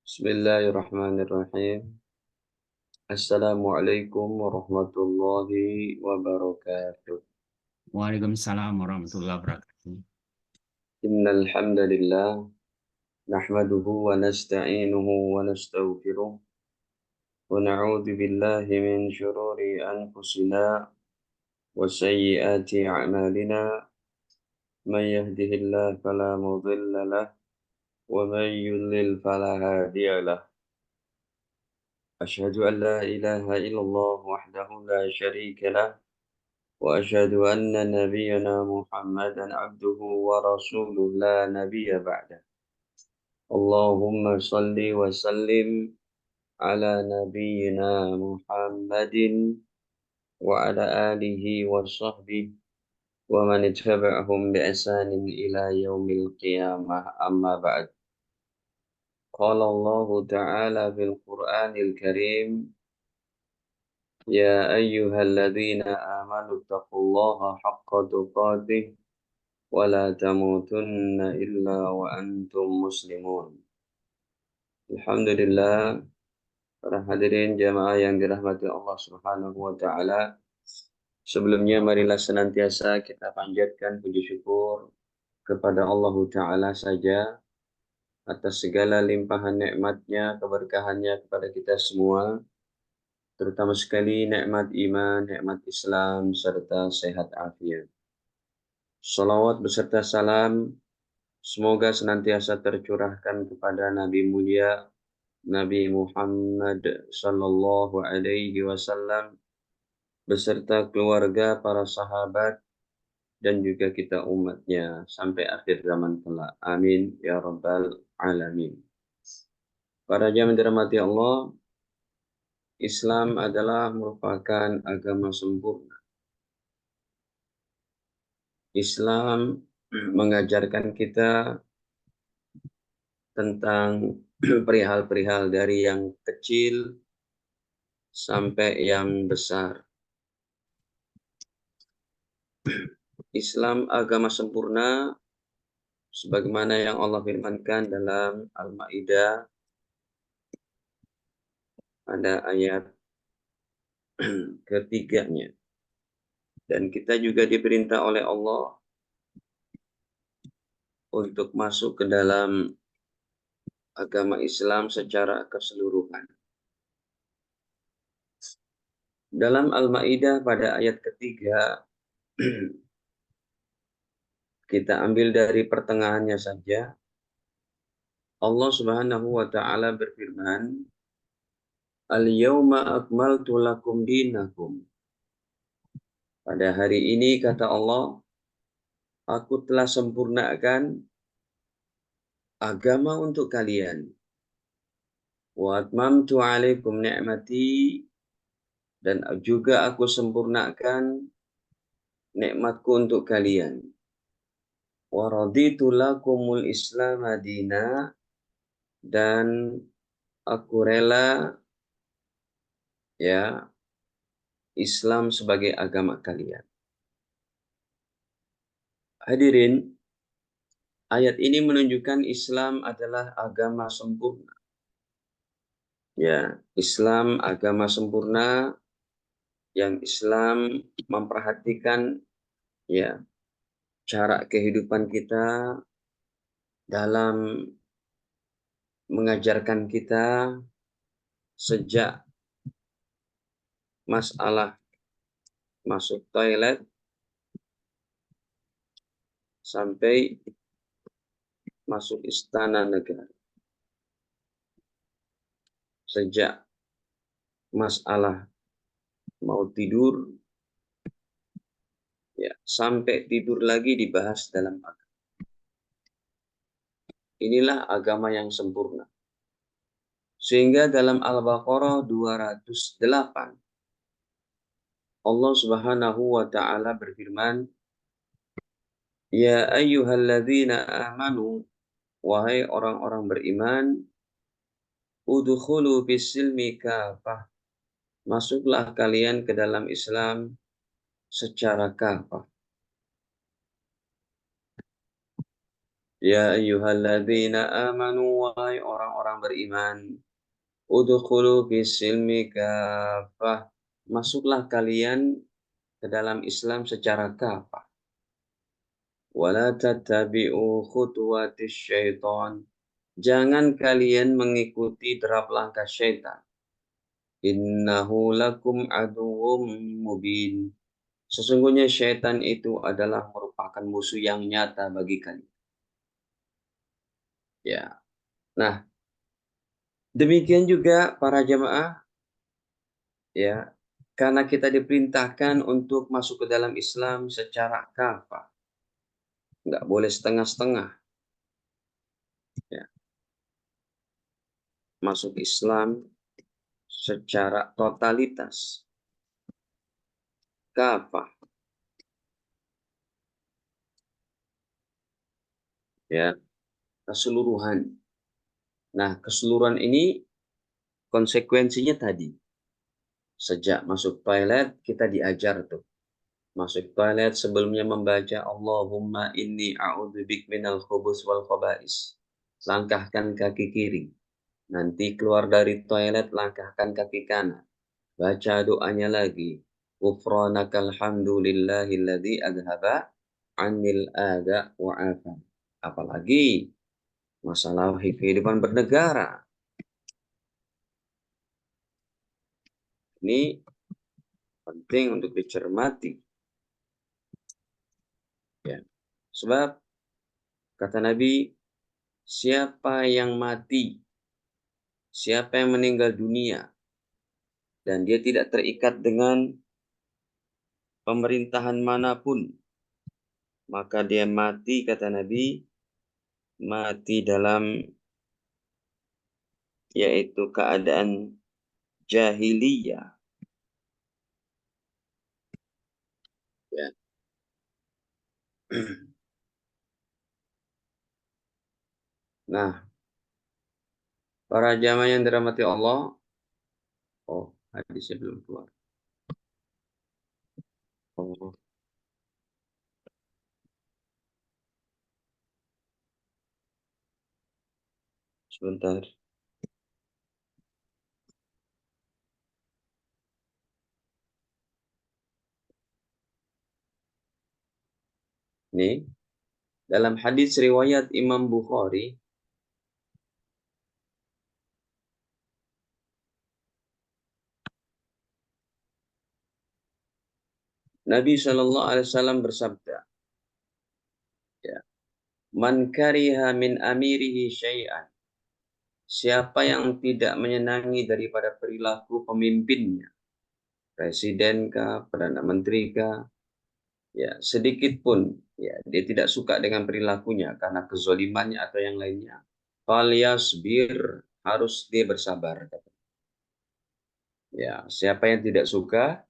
Bismillahirrahmanirrahim. Assalamualaikum warahmatullahi wabarakatuh. Waalaikumsalam warahmatullahi wabarakatuh. Innal hamdalillah nahmaduhu wa nasta'inuhu wa nastaghfiruh wa na'udzu billahi min shururi anfusina wa sayyiati a'malina. Man yahdihillahu fala mudilla lahu wa man yudlil fala hadiya lahu. Asyhadu an la ilaha illallah wahdahu la syarika lahu وأشهد أن نبينا محمدا عبده ورسوله لا نبي بعده. اللهم صل وسلم على نبينا محمد وعلى آله وصحبه ومن اتبعهم بإحسان إلى يوم القيامة. أما بعد. قال الله تعالى في القرآن الكريم: يا أيها الذين آمنوا اتقوا الله حق تقاته ولا تموتن إلا وأنتم مسلمون. Alhamdulillah, para hadirin jamaah yang dirahmati Allah Subhanahu wa taala. Sebelumnya marilah senantiasa kita panjatkan puji syukur kepada Allah taala saja atas segala limpahan nikmatnya, keberkahannya kepada kita semua, terutama sekali nikmat iman, nikmat Islam serta sehat afiat. Salawat beserta salam semoga senantiasa tercurahkan kepada Nabi mulia Nabi Muhammad sallallahu alaihi wasallam beserta keluarga, para sahabat dan juga kita umatnya sampai akhir zaman kelak. Amin ya rabbal alamin. Para jamaah dirahmati Allah, Islam adalah merupakan agama sempurna. Islam mengajarkan kita tentang perihal-perihal dari yang kecil sampai yang besar. Islam agama sempurna sebagaimana yang Allah firmankan dalam Al-Maidah pada ayat ketiganya. Dan kita juga diperintah oleh Allah untuk masuk ke dalam agama Islam secara keseluruhan. Dalam Al-Maidah pada ayat ketiga, kita ambil dari pertengahannya saja. Allah Subhanahu wa taala berfirman, "Al-yauma akmaltu lakum dinakum." Pada hari ini kata Allah, aku telah sempurnakan agama untuk kalian. Wa atmamtu alaikum ni'mati, dan juga aku sempurnakan nikmatku untuk kalian. Wa raditu lakumul Islam madina, dan aku rela ya Islam sebagai agama kalian. Hadirin, ayat ini menunjukkan Islam adalah agama sempurna. Ya, Islam agama sempurna yang Islam memperhatikan ya cara kehidupan kita dalam mengajarkan kita sejak masalah masuk toilet sampai masuk istana negara. Sejak masalah mau tidur ya sampai tidur lagi dibahas dalam agama. Inilah agama yang sempurna. Sehingga dalam Al-Baqarah 208 Allah Subhanahu wa taala berfirman, "Ya ayyuhalladzina amanu," wahai orang-orang beriman, "udkhulu fis-silmi kafah." Masuklah kalian ke dalam Islam secara kafah. Ya ayyuhalladzina amanu, wahai orang-orang beriman, udkhulu fis-silmi kafah. Masuklah kalian ke dalam Islam secara kafah. Wala tattabi'u khutuwatis syaitan. Jangan kalian mengikuti derap langkah syaitan. Innahu lakum aduwwum mubin. Sesungguhnya syaitan itu adalah merupakan musuh yang nyata bagi kalian. Ya. Nah, demikian juga para jamaah, ya, karena kita diperintahkan untuk masuk ke dalam Islam secara kafah, nggak boleh setengah-setengah, ya. Masuk Islam secara totalitas, kafah, ya, keseluruhan. Nah, keseluruhan ini konsekuensinya tadi, sejak masuk toilet kita diajar tuh. Masuk toilet sebelumnya membaca Allahumma inni a'udzubik minal khubus wal khaba'is. Langkahkan kaki kiri. Nanti keluar dari toilet langkahkan kaki kanan. Baca doanya lagi. Ghufranakal hamdulillahilladzi adhaba anil adha wa afan. Apalagi masalah kehidupan bernegara. Ini penting untuk dicermati. Ya. Sebab kata Nabi, siapa yang mati, siapa yang meninggal dunia, dan dia tidak terikat dengan pemerintahan manapun, maka dia mati, kata Nabi, mati dalam yaitu keadaan jahiliyah. Ya. Nah, para jamaah yang dirahmati Allah, oh, hadisnya belum keluar. Oh, sebentar. Nih, dalam hadis riwayat Imam Bukhari, Nabi SAW bersabda, ya, Man kariha min amirihi syai'an. Siapa yang tidak menyenangi daripada perilaku pemimpinnya, presiden kah, perdana menteri kah, ya sedikit pun, ya dia tidak suka dengan perilakunya karena kezolimannya atau yang lainnya, falyasbir, harus dia bersabar. Ya, siapa yang tidak suka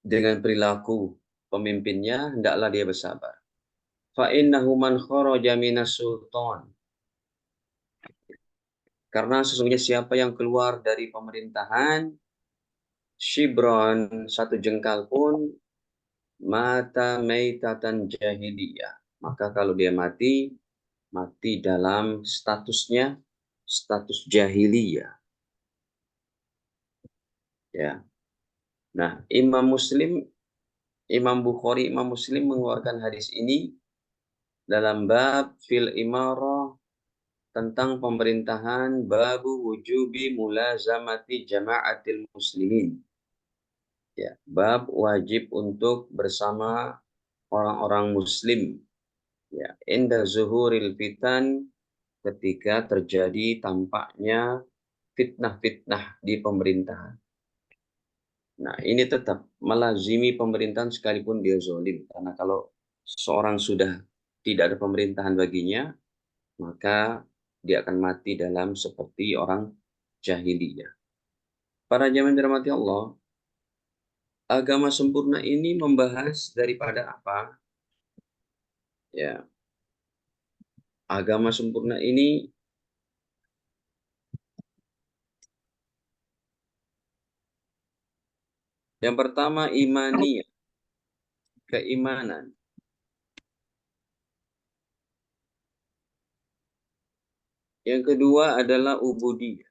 dengan perilaku pemimpinnya, hendaklah dia bersabar. Fa innahu man kharaja minas sultan. Karena sesungguhnya siapa yang keluar dari pemerintahan, shibron, satu jengkal pun, mata maitatan jahiliyah. Maka kalau dia mati, mati dalam statusnya, status jahiliyah. Ya. Nah, Imam Bukhari, Imam Muslim mengeluarkan hadis ini dalam bab fil imarah, tentang pemerintahan, babu wujubi mulazamati jama'atil muslimin. Ya, bab wajib untuk bersama orang-orang muslim. Ya, inda zuhuril fitan, ketika terjadi tampaknya fitnah-fitnah di pemerintahan. Nah, ini tetap melazimi pemerintahan sekalipun dia zolim. Karena kalau seorang sudah tidak ada pemerintahan baginya, maka dia akan mati dalam seperti orang jahiliyah. Para jamaah dirahmati Allah, agama sempurna ini membahas daripada apa? Ya, agama sempurna ini yang pertama imaniyah, keimanan. Yang kedua adalah ubudiyah.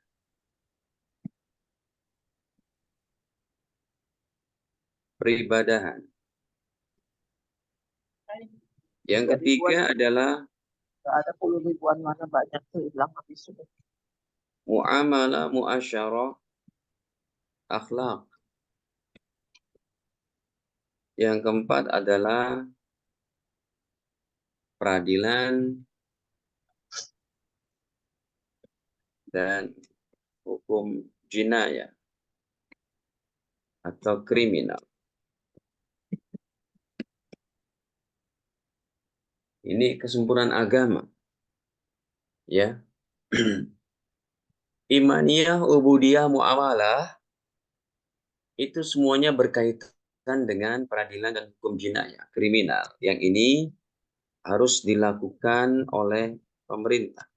Peribadahan. Yang ketiga adalah ada puluh ribuan mana banyak tuh hilang habis sudah. muamalah, muasyarah, akhlak. Yang keempat adalah peradilan dan hukum jinayah atau kriminal. Ini kesempurnaan agama. Ya. Imaniyah, ubudiyah, muamalah itu semuanya berkaitan dengan peradilan dan hukum jinayah, kriminal. Yang ini harus dilakukan oleh pemerintah.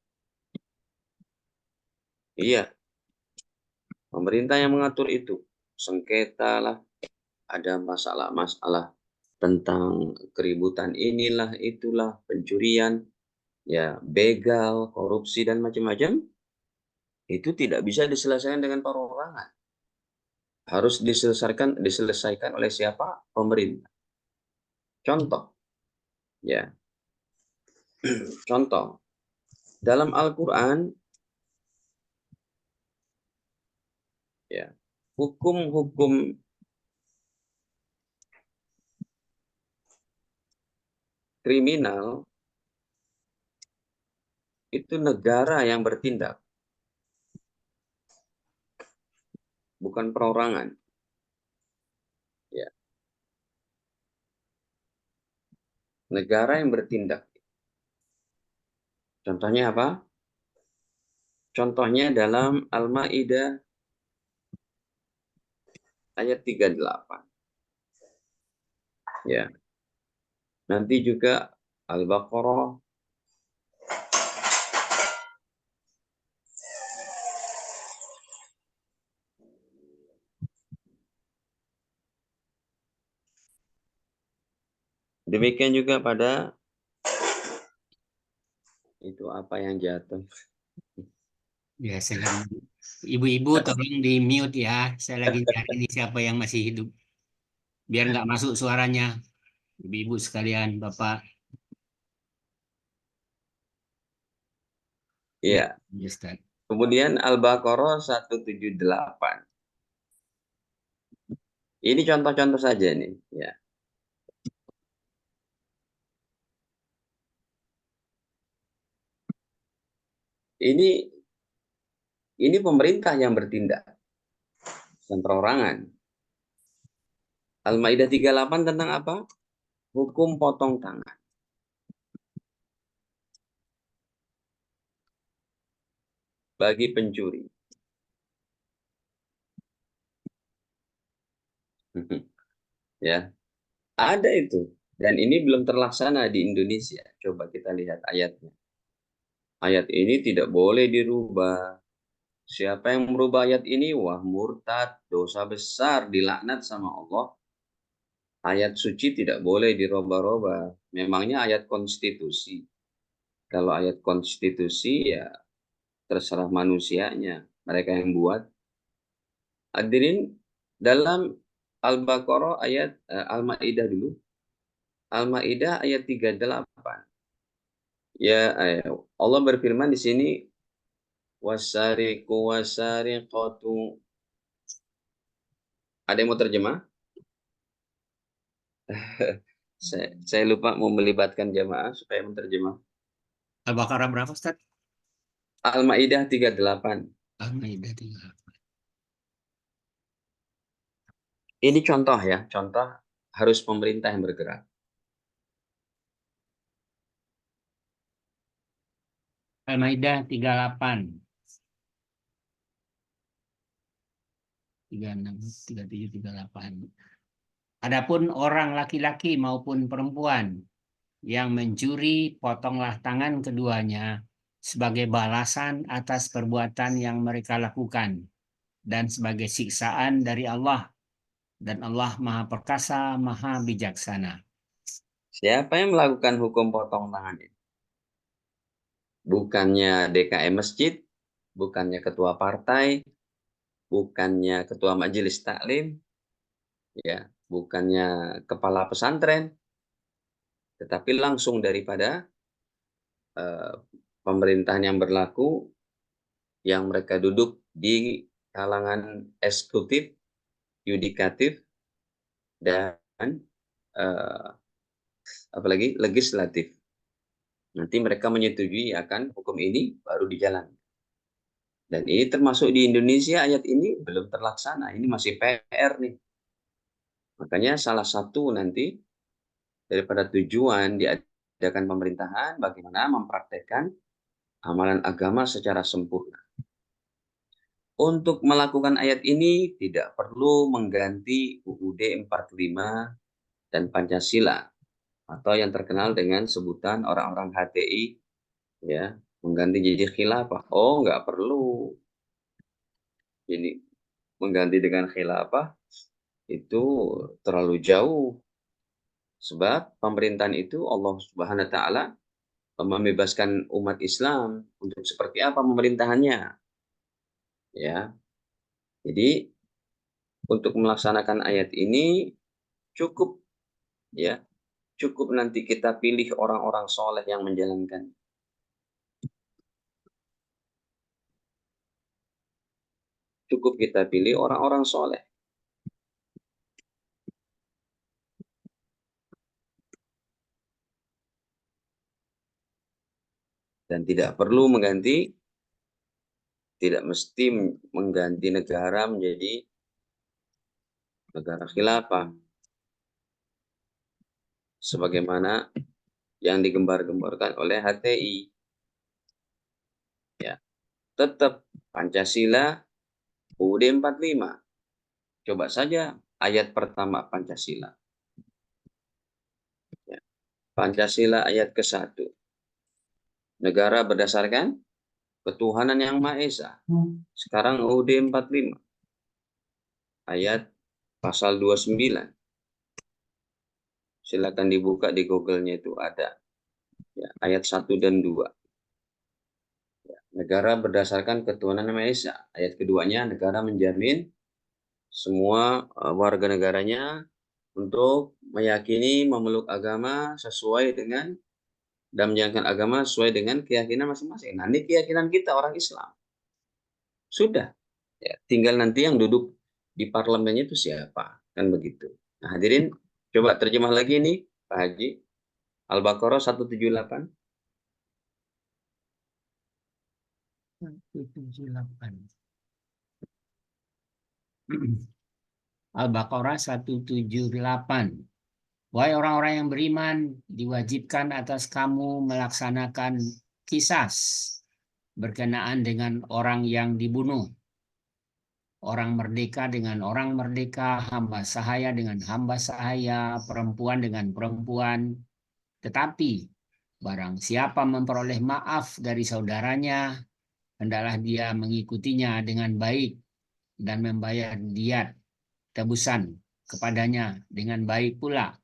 Iya, pemerintah yang mengatur itu. Sengketa lah, ada masalah-masalah tentang keributan inilah, itulah, pencurian, ya, begal, korupsi, dan macam-macam. Itu tidak bisa diselesaikan dengan perorangan. Harus diselesaikan oleh siapa? Pemerintah. Contoh, ya, contoh dalam Al-Quran, ya, hukum-hukum kriminal itu negara yang bertindak, bukan perorangan. Ya, negara yang bertindak. Contohnya apa? Contohnya dalam Al-Maidah ayat 38. Ya. Nanti juga Al-Baqarah demikian juga pada itu apa yang jatuh. Ya, saya lagi, ibu-ibu tolong di mute ya. Saya lagi cari ini siapa yang masih hidup. Biar nggak masuk suaranya. Ibu-ibu sekalian, Bapak. Ya, Iya. Ustaz. Kemudian Al-Baqarah 178. Ini contoh-contoh saja nih, ya. Ini pemerintah yang bertindak, bukan perorangan. Al-Maidah 38 tentang apa? Hukum potong tangan. Bagi pencuri. Ya, ada itu. Dan ini belum terlaksana di Indonesia. Coba kita lihat ayatnya. Ayat ini tidak boleh dirubah. Siapa yang merubah ayat ini, wah murtad, dosa besar, dilaknat sama Allah. Ayat suci tidak boleh dirubah-rubah. Memangnya ayat konstitusi. Kalau ayat konstitusi ya terserah manusianya. Mereka yang buat. Hadirin, dalam Al-Baqarah ayat Al-Maidah dulu. Al-Maidah ayat 38. Ya, Allah berfirman di sini wasariqu wasariqatu. Ada yang mau terjemah? Saya lupa mau melibatkan jamaah supaya menerjemah. Al-Baqarah berapa, Ustaz? Al-Maidah 38. Al-Maidah 3. Ini contoh ya, contoh harus pemerintah yang bergerak. Al-Maidah 38. 36, 37, 38. Adapun orang laki-laki maupun perempuan yang mencuri, potonglah tangan keduanya sebagai balasan atas perbuatan yang mereka lakukan dan sebagai siksaan dari Allah. Dan Allah Maha Perkasa, Maha Bijaksana. Siapa yang melakukan hukum potong tangan ini? bukannya DKM masjid, bukannya ketua partai, bukannya ketua majelis taklim, ya, bukannya kepala pesantren, tetapi langsung daripada pemerintahan yang berlaku, yang mereka duduk di kalangan eksekutif, yudikatif, dan eh, apalagi legislatif. Nanti mereka menyetujui akan hukum ini baru dijalankan. Dan ini termasuk di Indonesia, ayat ini belum terlaksana. Ini masih PR nih. Makanya salah satu nanti daripada tujuan diadakan pemerintahan, bagaimana mempraktekkan amalan agama secara sempurna. Untuk melakukan ayat ini tidak perlu mengganti UUD 45 dan Pancasila, atau yang terkenal dengan sebutan orang-orang HTI, ya, mengganti jadi khilafah. Oh, nggak perlu. Jadi mengganti dengan khilafah itu terlalu jauh. Sebab pemerintahan itu Allah Subhanahu wa taala membebaskan umat Islam untuk seperti apa pemerintahannya. Ya. Jadi untuk melaksanakan ayat ini cukup, ya, cukup nanti kita pilih orang-orang soleh yang menjalankan. Cukup kita pilih orang-orang soleh. Dan tidak perlu mengganti, tidak mesti mengganti negara menjadi negara khilafah. Sebagaimana yang digembar-gemborkan oleh HTI. Ya, tetap Pancasila UUD 45. Coba saja ayat pertama Pancasila. Ya. Pancasila ayat ke-1. Negara berdasarkan ketuhanan yang Maha Esa. Sekarang UUD 45. Ayat pasal 29. Silakan dibuka di Google-nya, itu ada. Ya, ayat 1 dan 2. Ya, negara berdasarkan ketuhanan yang Maha Esa. Ayat keduanya, negara menjamin semua warga negaranya untuk meyakini, memeluk agama sesuai dengan, dan menjalankan agama sesuai dengan keyakinan masing-masing. Nah, ini keyakinan kita orang Islam. Sudah. Ya, tinggal nanti yang duduk di parlemennya itu siapa. Kan begitu. Nah, hadirin, coba terjemah lagi nih, Pak Haji. Al-Baqarah 178. 178. Al-Baqarah 178. Wahai orang-orang yang beriman, diwajibkan atas kamu melaksanakan qisas berkenaan dengan orang yang dibunuh. Orang merdeka dengan orang merdeka, hamba sahaya dengan hamba sahaya, perempuan dengan perempuan. Tetapi barang siapa memperoleh maaf dari saudaranya, hendaklah dia mengikutinya dengan baik dan membayar diat tebusan kepadanya dengan baik pula.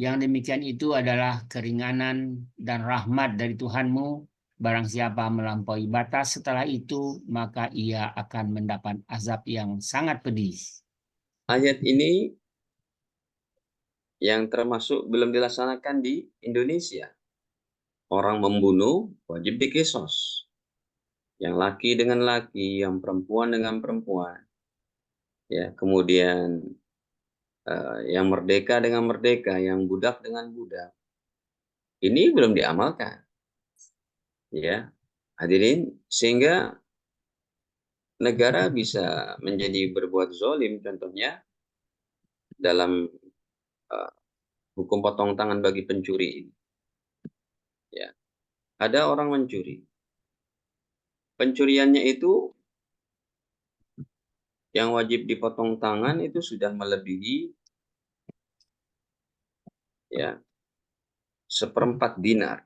Yang demikian itu adalah keringanan dan rahmat dari Tuhanmu. Barang siapa melampaui batas setelah itu, maka ia akan mendapat azab yang sangat pedih. Ayat ini yang termasuk belum dilaksanakan di Indonesia. Orang membunuh wajib dikisos. Yang laki dengan laki, yang perempuan dengan perempuan. Ya, kemudian yang merdeka dengan merdeka, yang budak dengan budak. Ini belum diamalkan. Ya, hadirin, sehingga negara bisa menjadi berbuat zolim, contohnya dalam hukum potong tangan bagi pencuri ini. Ya, ada orang mencuri. Pencuriannya itu yang wajib dipotong tangan itu sudah melebihi, ya, 1/4 dinar.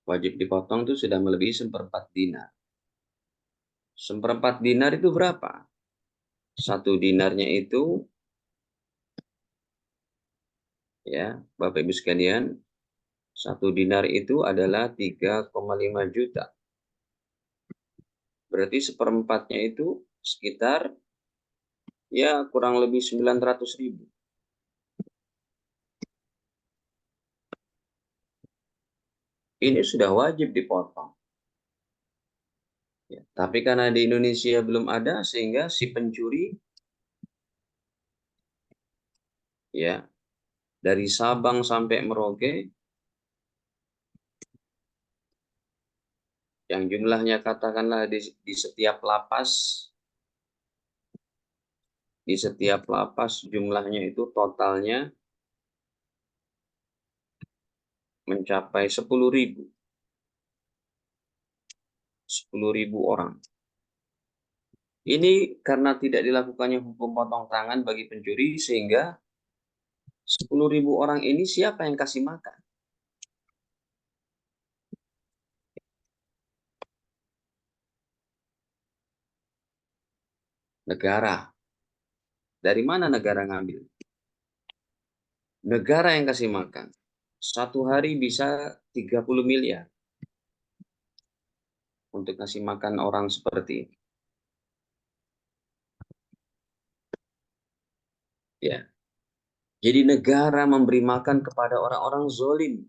Wajib dipotong itu sudah melebihi 1/4 dinar. 1/4 dinar itu berapa? 1 dinarnya itu Ya, Bapak Ibu sekalian, 1 dinar itu adalah 3,5 juta. Berarti seperempatnya itu sekitar ya kurang lebih 900.000. Ini sudah wajib dipotong. Ya, tapi karena di Indonesia belum ada, sehingga si pencuri ya dari Sabang sampai Merauke yang jumlahnya katakanlah di setiap lapas jumlahnya itu totalnya mencapai 10.000 orang. Ini karena tidak dilakukannya hukum potong tangan bagi pencuri, sehingga 10.000 orang ini siapa yang kasih makan? Negara. Dari mana negara ngambil? Negara yang kasih makan. 1 hari bisa 30 miliar untuk kasih makan orang seperti ini. Ya. Jadi negara memberi makan kepada orang-orang zolim.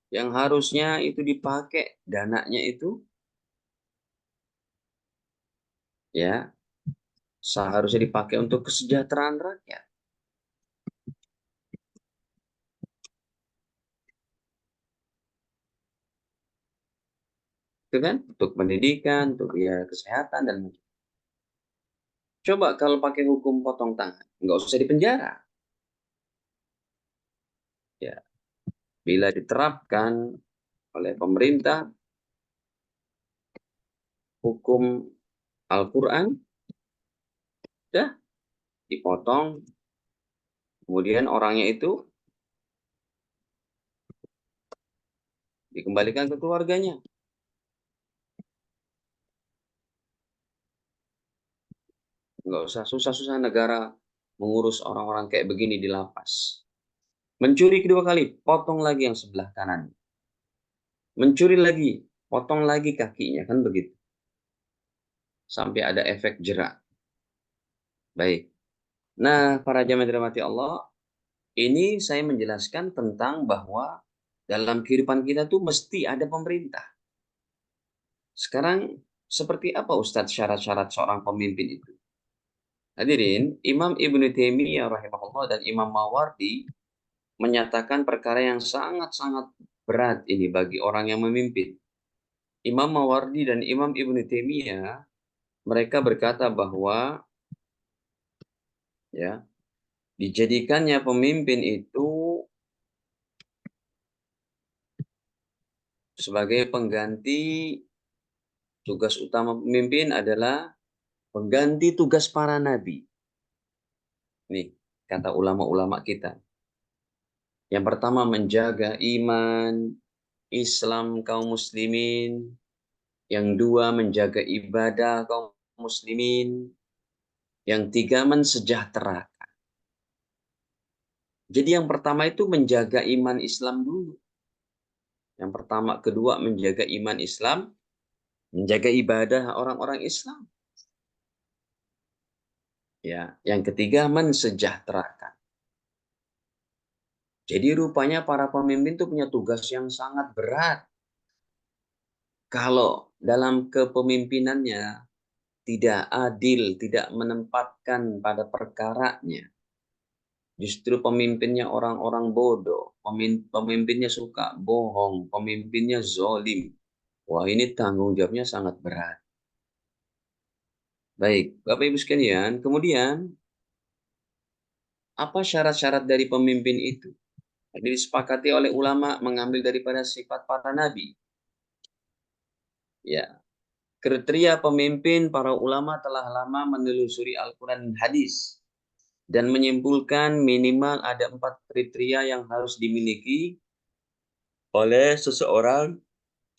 Yang harusnya itu dipakai dananya itu ya seharusnya dipakai untuk kesejahteraan rakyat. Itu kan untuk pendidikan, untuk ya kesehatan dan coba kalau pakai hukum potong tangan, nggak usah dipenjara. Ya, bila diterapkan oleh pemerintah hukum Al-Quran, dah dipotong, kemudian orangnya itu dikembalikan ke keluarganya. Nggak usah susah-susah negara mengurus orang-orang kayak begini di lapas. Mencuri kedua kali, potong lagi yang sebelah kanan. Mencuri lagi, potong lagi kakinya, kan begitu. Sampai ada efek jerak. Baik. Nah, para jamaah dirahmati Allah, ini saya menjelaskan tentang bahwa dalam kehidupan kita tuh mesti ada pemerintah. Sekarang, seperti apa Ustadz syarat-syarat seorang pemimpin itu? Hadirin, Imam Ibnu Taimiyah rahimahullah dan Imam Mawardi menyatakan perkara yang sangat-sangat berat ini bagi orang yang memimpin. Imam Mawardi dan Imam Ibnu Taimiyah mereka berkata bahwa ya dijadikannya pemimpin itu sebagai pengganti, tugas utama pemimpin adalah pengganti tugas para nabi. Nih, kata ulama-ulama kita. Yang pertama menjaga iman, Islam kaum muslimin. Yang dua menjaga ibadah kaum muslimin. Yang tiga mensejahterakan. Jadi yang pertama itu menjaga iman Islam dulu. Yang pertama, kedua menjaga iman Islam, menjaga ibadah orang-orang Islam. Ya, yang ketiga mensejahterakan. Jadi rupanya para pemimpin itu punya tugas yang sangat berat. Kalau dalam kepemimpinannya tidak adil, tidak menempatkan pada perkaranya, justru pemimpinnya orang-orang bodoh, pemimpinnya suka bohong, pemimpinnya zolim. Wah, ini tanggung jawabnya sangat berat. Baik, Bapak Ibu sekalian, kemudian apa syarat-syarat dari pemimpin itu? Jadi disepakati oleh ulama mengambil daripada sifat para nabi. Ya, kriteria pemimpin para ulama telah lama menelusuri Al-Quran dan hadis dan menyimpulkan minimal ada 4 kriteria yang harus dimiliki oleh seseorang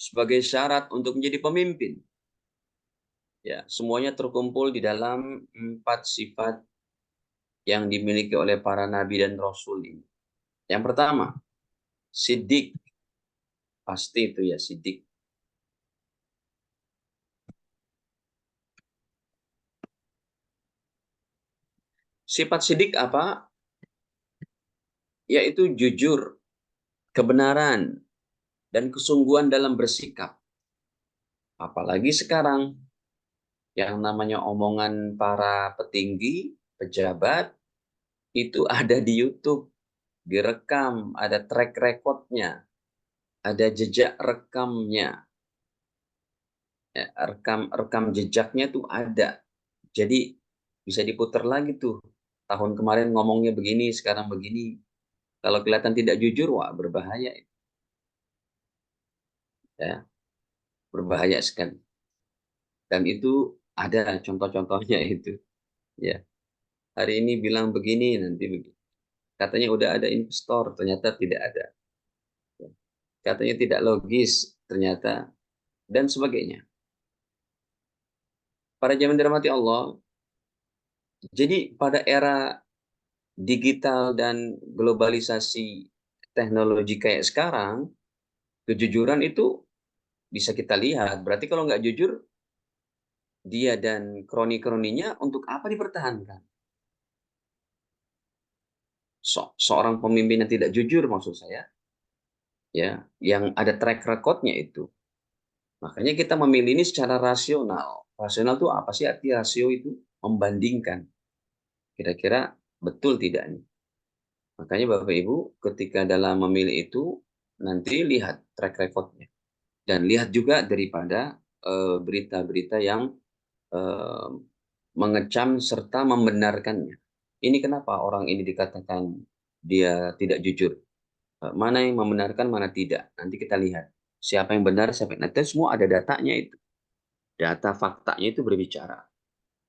sebagai syarat untuk menjadi pemimpin. Ya, semuanya terkumpul di dalam 4 sifat yang dimiliki oleh para nabi dan rasul ini. Yang pertama, sidik. Pasti itu ya, sidik. Sifat sidik apa? Yaitu jujur, kebenaran, dan kesungguhan dalam bersikap. Apalagi sekarang, yang namanya omongan para petinggi, pejabat, itu ada di YouTube, direkam, ada track recordnya, ada jejak rekamnya, ya, rekam jejaknya tuh ada. Jadi bisa diputar lagi tuh. Tahun kemarin ngomongnya begini, sekarang begini. Kalau kelihatan tidak jujur, wah berbahaya, ya, berbahaya sekali. Dan itu ada contoh-contohnya itu, ya. Hari ini bilang begini, nanti begini. Katanya udah ada investor, ternyata tidak ada. Ya. Katanya tidak logis, ternyata, dan sebagainya. Para jamaah dirahmati Allah, jadi pada era digital dan globalisasi teknologi kayak sekarang, kejujuran itu bisa kita lihat. Berarti kalau nggak jujur, dia dan kroni-kroninya untuk apa dipertahankan? Seorang pemimpin yang tidak jujur maksud saya, ya, yang ada track recordnya itu. Makanya kita memilih ini secara rasional. Rasional itu apa sih arti rasio itu? Membandingkan. Kira-kira betul tidak nih? Makanya Bapak Ibu ketika dalam memilih itu nanti lihat track recordnya dan lihat juga daripada berita-berita yang eh, mengecam serta membenarkannya. Ini kenapa orang ini dikatakan dia tidak jujur? Mana yang membenarkan, mana tidak. Nanti kita lihat siapa yang benar, siapa yang nanti semua ada datanya itu. Data faktanya itu berbicara,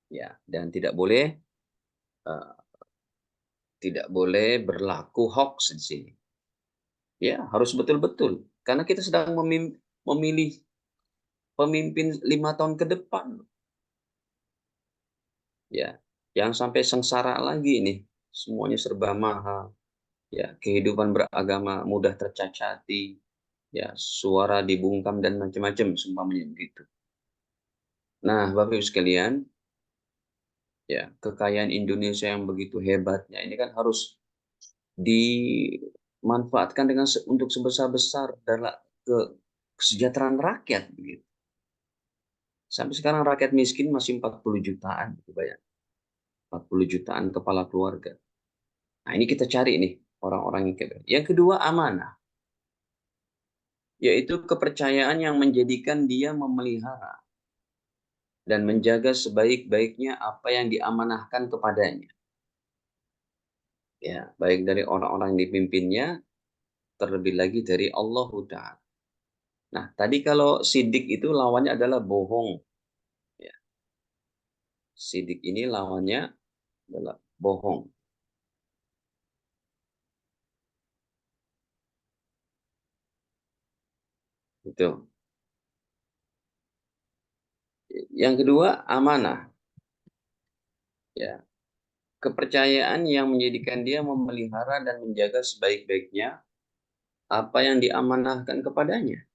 ya, dan eh, tidak boleh berlaku hoax di sini. Ya, harus betul-betul karena kita sedang memilih pemimpin 5 tahun ke depan, ya, yang sampai sengsara lagi nih, semuanya serba mahal, ya, kehidupan beragama mudah tercacati, ya, suara dibungkam dan macam-macam, seumpamanya begitu. Nah, Bapak Ibu sekalian, ya, kekayaan Indonesia yang begitu hebatnya ini kan harus dimanfaatkan untuk sebesar-besar dalam kesejahteraan rakyat begitu. Sampai sekarang rakyat miskin masih 40 jutaan, bayang. 40 jutaan kepala keluarga. Nah, ini kita cari nih orang-orang yang kayak. Yang kedua, amanah, yaitu kepercayaan yang menjadikan dia memelihara dan menjaga sebaik-baiknya apa yang diamanahkan kepadanya. Ya, baik dari orang-orang yang dipimpinnya, terlebih lagi dari Allah Ta'ala. Nah, tadi kalau sidik itu lawannya adalah bohong. Ya, sidik ini lawannya adalah bohong. Itu. Yang kedua, amanah. Ya, kepercayaan yang menjadikan dia memelihara dan menjaga sebaik-baiknya apa yang diamanahkan kepadanya.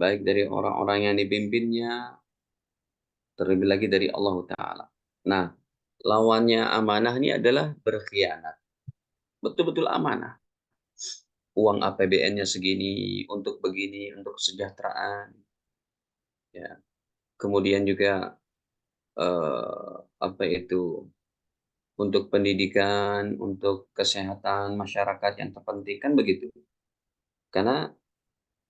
Baik dari orang-orang yang dipimpinnya, terlebih lagi dari Allah Ta'ala. Nah, lawannya amanah ini adalah berkhianat. Betul-betul amanah. Uang APBN-nya segini, untuk begini, untuk kesejahteraan. Ya. Kemudian juga apa itu, untuk pendidikan, untuk kesehatan masyarakat yang terpenting, kan begitu. Karena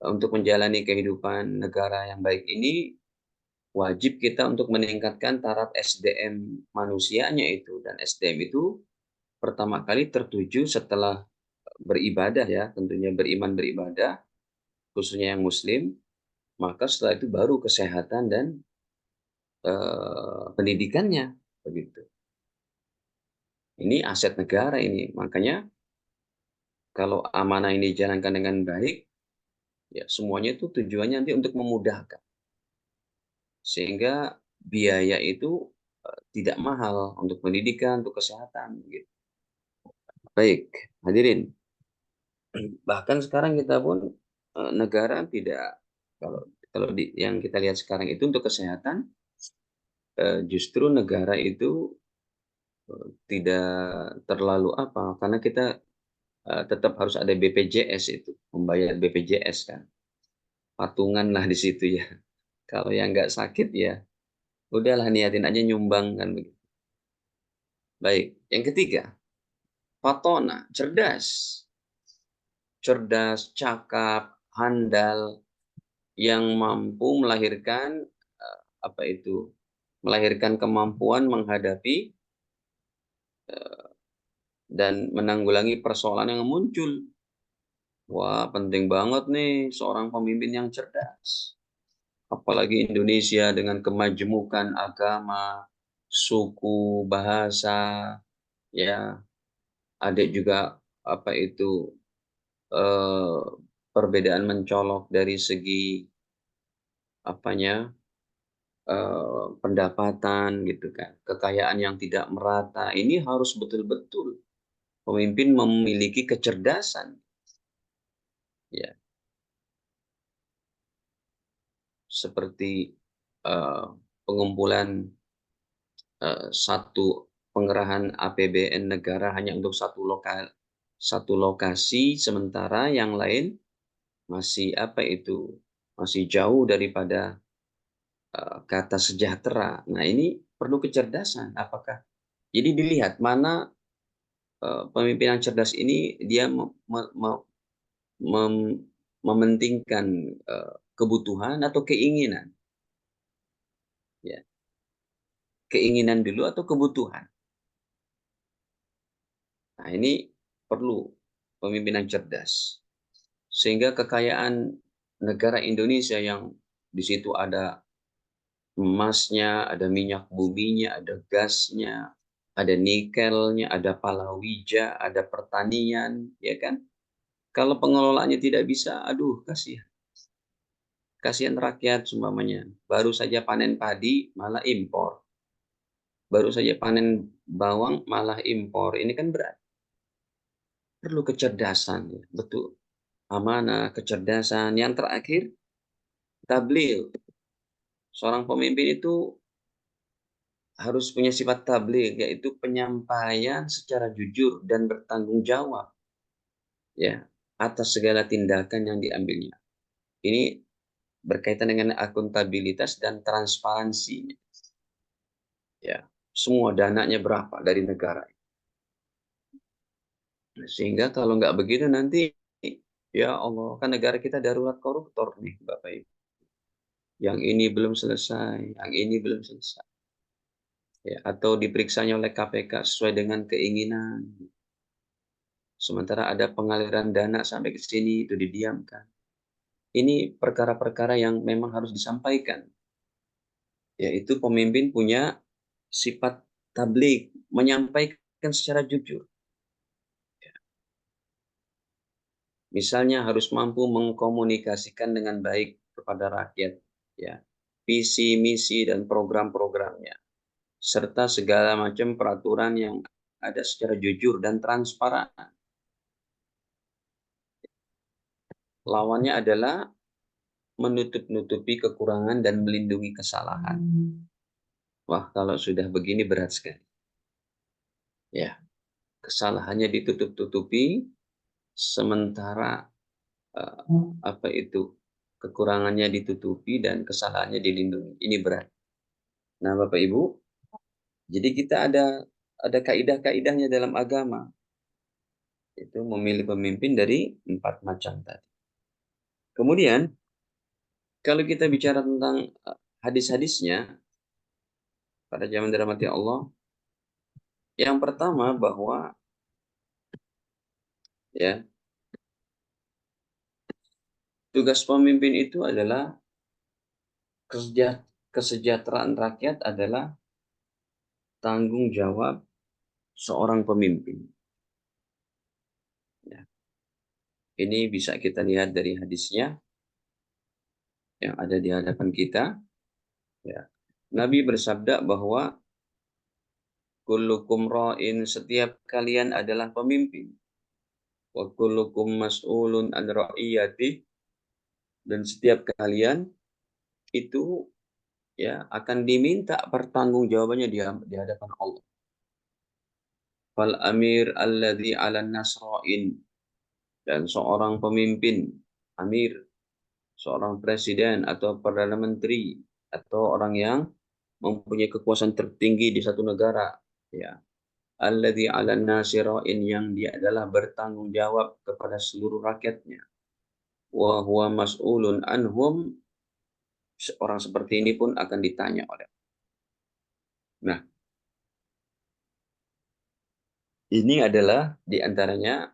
untuk menjalani kehidupan negara yang baik ini, wajib kita untuk meningkatkan taraf SDM manusianya itu. Dan SDM itu pertama kali tertuju setelah beribadah, ya, tentunya beriman beribadah, khususnya yang muslim, maka setelah itu baru kesehatan dan pendidikannya, begitu. Ini aset negara ini, makanya kalau amanah ini dijalankan dengan baik, ya semuanya itu tujuannya nanti untuk memudahkan. sehingga biaya itu tidak mahal untuk pendidikan, untuk kesehatan gitu. Baik, hadirin. Bahkan sekarang kita pun negara tidak, kalau yang kita lihat sekarang itu untuk kesehatan, justru negara itu tidak terlalu apa, karena kita tetap harus ada BPJS, itu membayar BPJS kan, patungan lah di situ ya. Kalau yang nggak sakit ya udahlah, niatin aja nyumbang kan begitu. Baik, yang ketiga, Fatona, cerdas, cakap, handal, yang mampu melahirkan apa itu? Melahirkan kemampuan menghadapi dan menanggulangi persoalan yang muncul. Wah, penting banget nih seorang pemimpin yang cerdas. Apalagi Indonesia dengan kemajemukan agama, suku, bahasa, ya, ada juga apa itu eh, perbedaan mencolok dari segi apanya pendapatan gitu kan, kekayaan yang tidak merata. Ini harus betul-betul pemimpin memiliki kecerdasan, ya, seperti eh, pengumpulan satu pengerahan APBN negara hanya untuk satu lokasi, sementara yang lain masih apa itu, masih jauh daripada kata sejahtera. Nah, ini perlu kecerdasan. Apakah jadi dilihat mana pemimpin yang cerdas ini, dia mem- mementingkan kebutuhan atau keinginan, ya, keinginan dulu atau kebutuhan. Nah, ini perlu pemimpin yang cerdas, sehingga kekayaan negara Indonesia yang di situ ada emasnya, ada minyak buminya, ada gasnya, ada nikelnya, ada palawija, ada pertanian, ya kan? Kalau pengelolaannya tidak bisa, aduh, kasihan. Kasihan rakyat seumpamanya. Baru saja panen padi malah impor. Baru saja panen bawang malah impor. Ini kan berat. Perlu kecerdasan, ya. Betul. Amanah, kecerdasan. Yang terakhir, tabligh. Seorang pemimpin itu harus punya sifat tabligh, yaitu penyampaian secara jujur dan bertanggung jawab, ya, atas segala tindakan yang diambilnya. Ini berkaitan dengan akuntabilitas dan transparansi. Ya, semua dananya berapa dari negara. Sehingga kalau nggak begitu nanti, ya Allah, kan negara kita darurat koruptor nih, Bapak Ibu. Yang ini belum selesai, yang ini belum selesai. Ya, atau diperiksanya oleh KPK sesuai dengan keinginan. Sementara ada pengaliran dana sampai ke sini, itu didiamkan. Ini perkara-perkara yang memang harus disampaikan. Yaitu pemimpin punya sifat tabligh, menyampaikan secara jujur. Misalnya harus mampu mengkomunikasikan dengan baik kepada rakyat, ya, visi, misi, dan program-programnya, serta segala macam peraturan yang ada secara jujur dan transparan. Lawannya adalah menutup-nutupi kekurangan dan melindungi kesalahan. Wah, kalau sudah begini berat sekali. Ya, kesalahannya ditutup-tutupi, sementara apa itu, kekurangannya ditutupi dan kesalahannya dilindungi. Ini berat. Nah, Bapak Ibu, jadi kita ada kaidah-kaidahnya dalam agama. Itu memilih pemimpin dari 4 macam tadi. Kemudian kalau kita bicara tentang hadis-hadisnya pada zaman dirahmati Allah, yang pertama bahwa, ya, tugas pemimpin itu adalah kesejahteraan rakyat adalah tanggung jawab seorang pemimpin. Ya. Ini bisa kita lihat dari hadisnya yang ada di hadapan kita. Ya. Nabi bersabda bahwa kullukum ra'in, setiap kalian adalah pemimpin. Wa kullukum mas'ulun an ra'iyati, dan setiap kalian itu ya akan diminta pertanggungjawabannya di hadapan Allah. Fal amir alladzi 'alan nasra'in, dan seorang pemimpin, amir, seorang presiden atau perdana menteri atau orang yang mempunyai kekuasaan tertinggi di satu negara, ya. Alladzi 'alan nasira'in, yang dia adalah bertanggung jawab kepada seluruh rakyatnya. Wa huwa mas'ulun anhum, orang seperti ini pun akan ditanya oleh. Nah, ini adalah diantaranya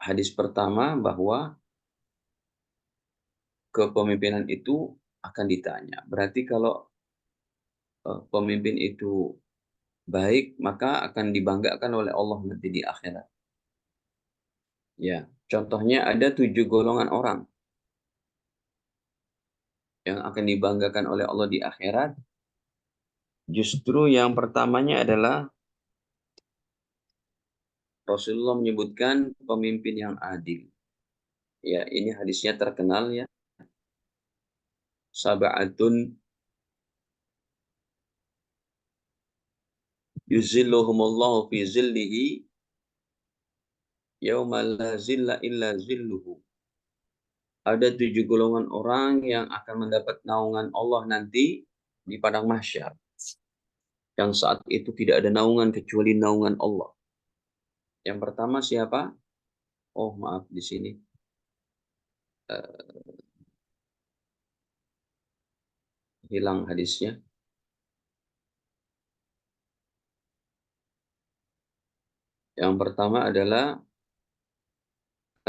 hadis pertama bahwa kepemimpinan itu akan ditanya. Berarti kalau pemimpin itu baik, maka akan dibanggakan oleh Allah nanti di akhirat. Ya, contohnya ada 7 golongan orang yang akan dibanggakan oleh Allah di akhirat. Justru yang pertamanya adalah Rasulullah menyebutkan pemimpin yang adil. Ya, ini hadisnya terkenal ya. Sab'atun yuzilluhumullahu fi zillihi yauma la zilla illa zilluhu. Ada 7 golongan orang yang akan mendapat naungan Allah nanti di padang mahsyar. Yang saat itu tidak ada naungan kecuali naungan Allah. Yang pertama siapa? Oh, maaf, di sini hilang hadisnya. Yang pertama adalah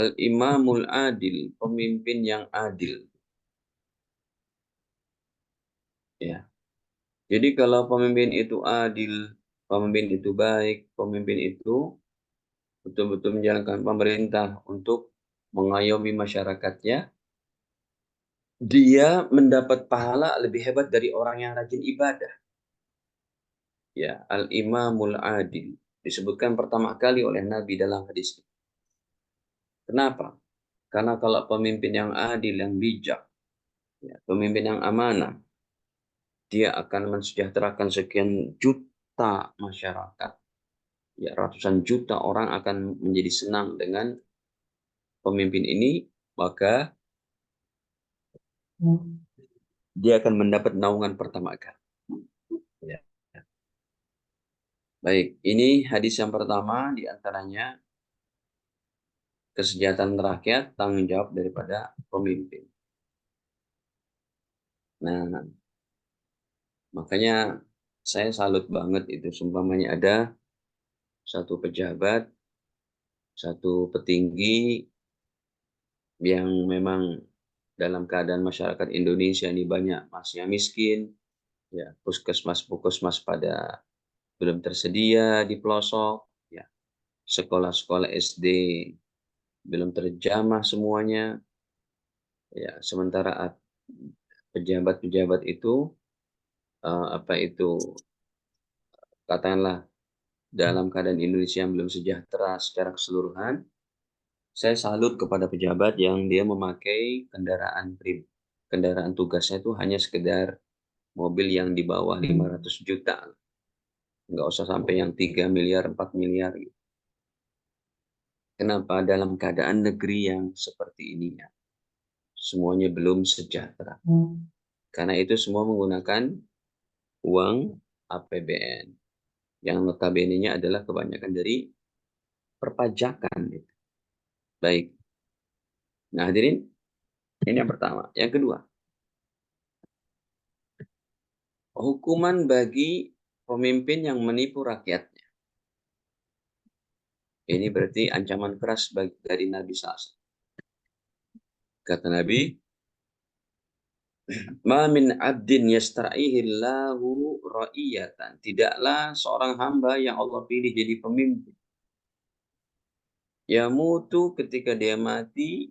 al-imamul adil, pemimpin yang adil. Ya. Jadi kalau pemimpin itu adil, pemimpin itu baik, pemimpin itu betul-betul menjalankan pemerintah untuk mengayomi masyarakatnya, dia mendapat pahala lebih hebat dari orang yang rajin ibadah. Ya, al-imamul adil disebutkan pertama kali oleh Nabi dalam hadis. Kenapa? Karena kalau pemimpin yang adil, yang bijak, ya, pemimpin yang amanah, dia akan mensejahterakan sekian juta masyarakat. Ya, ratusan juta orang akan menjadi senang dengan pemimpin ini, maka dia akan mendapat naungan pertama kali. Ya. Baik, ini hadis yang pertama, diantaranya kesejahteraan rakyat, tanggung jawab daripada pemimpin. Nah, makanya saya salut banget itu, seumpamanya ada satu pejabat, satu petinggi yang memang dalam keadaan masyarakat Indonesia ini banyak masih miskin, ya, puskesmas pada belum tersedia di pelosok, ya, sekolah-sekolah SD belum terjamah semuanya, ya, sementara pejabat-pejabat itu katakanlah dalam keadaan Indonesia yang belum sejahtera secara keseluruhan. Saya salut kepada pejabat yang dia memakai kendaraan tugasnya itu hanya sekedar mobil yang di bawah 500 juta. Nggak usah sampai yang 3 miliar, 4 miliar. Gitu. Kenapa? Dalam keadaan negeri yang seperti ini ya, semuanya belum sejahtera. Karena itu semua menggunakan uang APBN. Yang notabene-nya adalah kebanyakan dari perpajakan. Gitu. Baik. Nah, hadirin, ini yang pertama. Yang kedua, hukuman bagi pemimpin yang menipu rakyatnya. Ini berarti ancaman keras dari Nabi SAW. Kata Nabi, "Ma min abdin yastara'ihillahu ra'iyatan." Tidaklah seorang hamba yang Allah pilih jadi pemimpin. Ya mutu, ketika dia mati,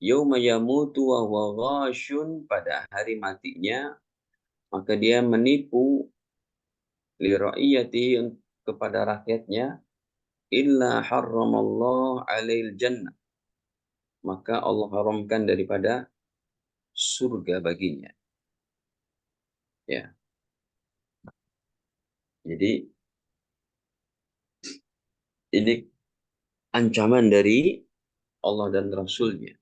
yauma yamutu wa huwa ghashun, pada hari matinya, maka dia menipu li ra'iyatihi, kepada rakyatnya, illa harramallahu alail jannah, maka Allah haramkan daripada surga baginya. Ya. Jadi ini ancaman dari Allah dan Rasulnya.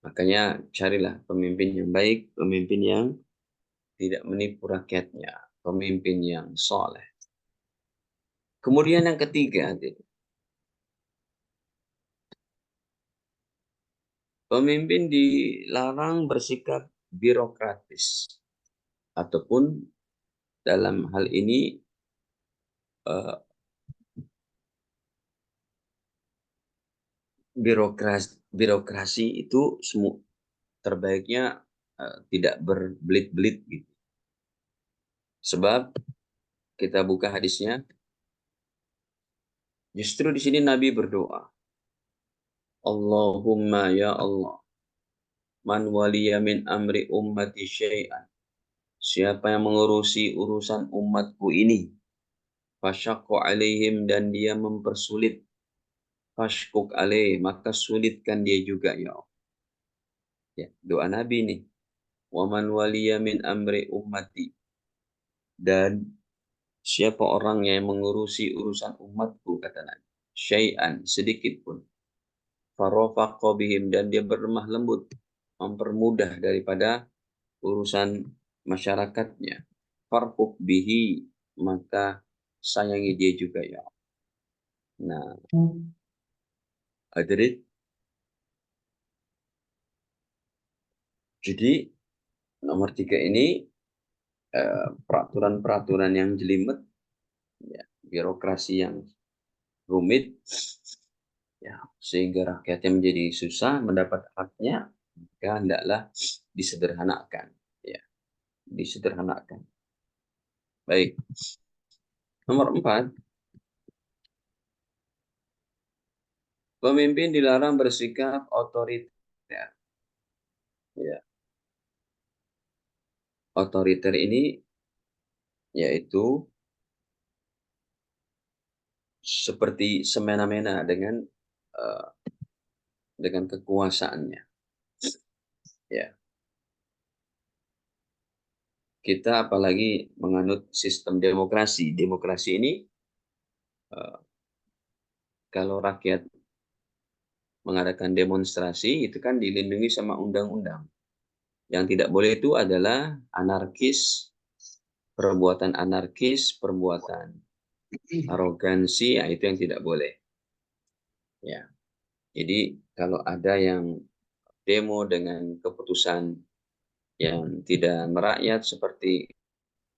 Makanya carilah pemimpin yang baik, pemimpin yang tidak menipu rakyatnya, pemimpin yang soleh. Kemudian yang ketiga, pemimpin dilarang bersikap birokratis, ataupun dalam hal ini birokrasi itu terbaiknya tidak berbelit-belit gitu. Sebab kita buka hadisnya, justru di sini Nabi berdoa, Allahumma ya Allah, man waliya min amri ummati syai'an, siapa yang mengurusi urusan umatku ini, fasyaqqa alaihim, dan dia mempersulit, fashkuk alaih, maka sulitkan dia juga ya Allah. Ya, doa Nabi nih. Wa man waliya min amri ummati, dan siapa orang yang mengurusi urusan umatku, kata Nabi, syai'an, sedikit pun, farafaqqa bihim, dan dia berlemah lembut, mempermudah daripada urusan masyarakatnya, farfuq bihi, maka sayangi dia juga ya. Nah, jadi nomor 3 ini peraturan-peraturan yang jelimet, ya, birokrasi yang rumit, ya, sehingga rakyatnya menjadi susah mendapat haknya, maka hendaklah disederhanakan, ya, disederhanakan. Baik. Nomor 4, pemimpin dilarang bersikap otoriter. Ya, otoriter ini yaitu seperti semena-mena dengan kekuasaannya. Ya, kita apalagi menganut sistem demokrasi. Demokrasi ini kalau rakyat mengadakan demonstrasi itu kan dilindungi sama undang-undang. Yang tidak boleh itu adalah anarkis, perbuatan arogansi, ya, itu yang tidak boleh. Ya. Jadi kalau ada yang demo dengan keputusan yang tidak merakyat, seperti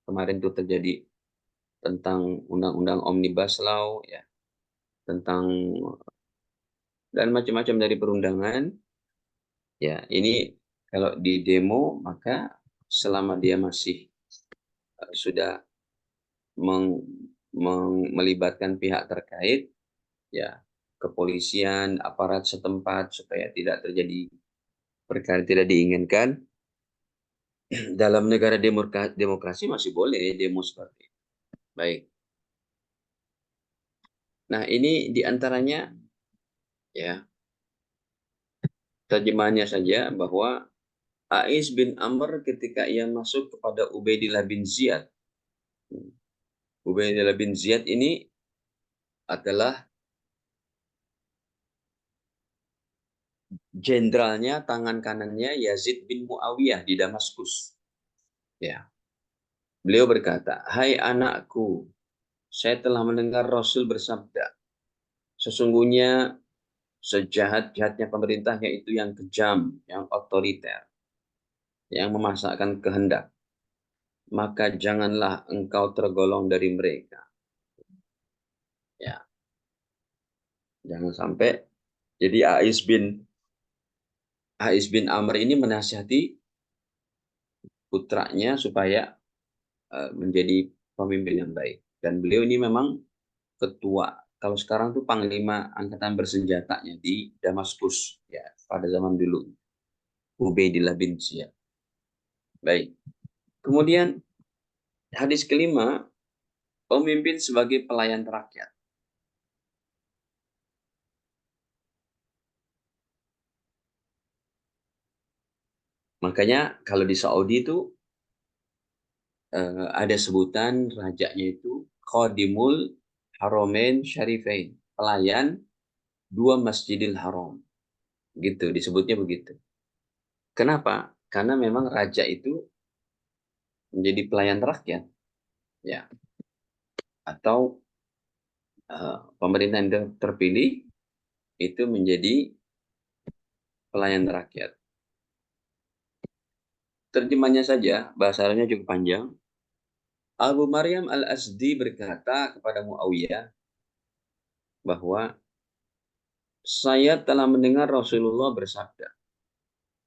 kemarin itu terjadi tentang undang-undang Omnibus Law, ya, tentang dan macam-macam dari perundangan, ya, ini kalau di demo, maka selama dia masih sudah melibatkan pihak terkait, ya, kepolisian, aparat setempat, supaya tidak terjadi perkara tidak diinginkan. Dalam negara demokrasi masih boleh demo seperti itu. Baik. Nah, ini diantaranya, ya, terjemahannya saja, bahwa Ais bin Amr ketika ia masuk kepada Ubaidillah bin Ziyad. Ubaidillah bin Ziyad ini adalah jenderalnya, tangan kanannya Yazid bin Muawiyah di Damaskus. Ya. Beliau berkata, "Hai anakku, saya telah mendengar Rasul bersabda, sesungguhnya sejahat-jahatnya pemerintah yaitu yang kejam, yang otoriter, yang memaksakan kehendak. Maka janganlah engkau tergolong dari mereka." Ya, jangan sampai. Jadi Ais bin Amr ini menasihati putranya supaya menjadi pemimpin yang baik. Dan beliau ini memang ketua kalau sekarang tuh panglima angkatan bersenjatanya di Damaskus ya pada zaman dulu. Ubaidillah bin Ziyad. Baik. Kemudian hadis kelima, pemimpin sebagai pelayan rakyat. Makanya kalau di Saudi itu ada sebutan rajanya itu Khadimul Haramain Syarifain, pelayan dua Masjidil Haram. Gitu disebutnya begitu. Kenapa? Karena memang raja itu menjadi pelayan rakyat, ya, atau pemerintah yang terpilih itu menjadi pelayan rakyat. Terjemahnya saja, bahasa Arabnya cukup panjang. Abu Maryam Al-Azdi berkata kepada Muawiyah bahwa saya telah mendengar Rasulullah bersabda,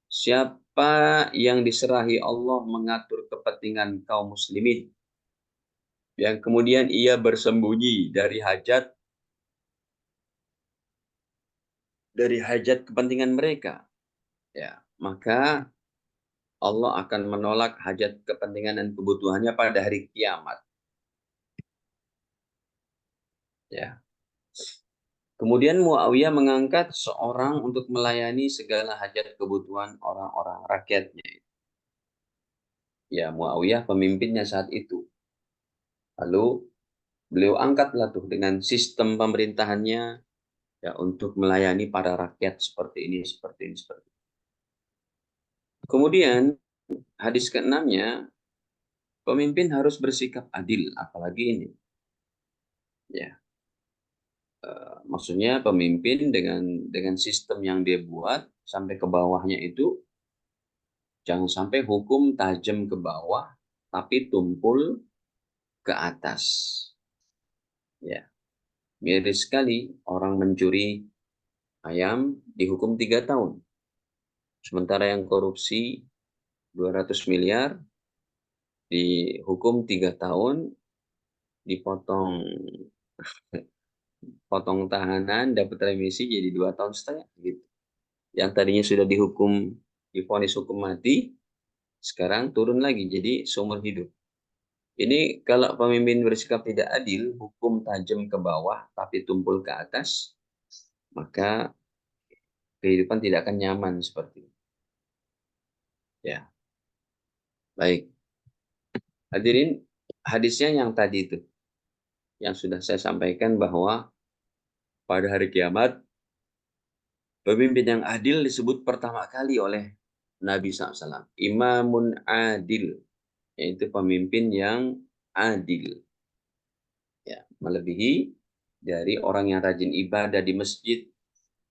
siapa yang diserahi Allah mengatur kepentingan kaum muslimin, yang kemudian ia bersembunyi dari hajat kepentingan mereka, ya, maka Allah akan menolak hajat kepentingan dan kebutuhannya pada hari kiamat. Ya. Kemudian Muawiyah mengangkat seorang untuk melayani segala hajat kebutuhan orang-orang rakyatnya. Ya, Muawiyah pemimpinnya saat itu. Lalu beliau angkatlah tuh dengan sistem pemerintahannya ya untuk melayani para rakyat seperti ini, seperti ini, seperti ini. Kemudian hadis keenamnya, pemimpin harus bersikap adil, apalagi ini. Ya, maksudnya pemimpin dengan sistem yang dia buat sampai ke bawahnya itu jangan sampai hukum tajam ke bawah tapi tumpul ke atas. Ya, miris sekali orang mencuri ayam dihukum 3 tahun. Sementara yang korupsi 200 miliar dihukum 3 tahun, dipotong tahanan, dapat remisi jadi 2 tahun setengah gitu. Yang tadinya sudah divonis hukum mati, sekarang turun lagi jadi seumur hidup. Ini kalau pemimpin bersikap tidak adil, hukum tajam ke bawah tapi tumpul ke atas, maka kehidupan tidak akan nyaman seperti itu. Ya, baik. Hadirin, hadisnya yang tadi itu, yang sudah saya sampaikan bahwa pada hari kiamat, pemimpin yang adil disebut pertama kali oleh Nabi SAW. Imamun adil, yaitu pemimpin yang adil. Ya, melebihi dari orang yang rajin ibadah di masjid,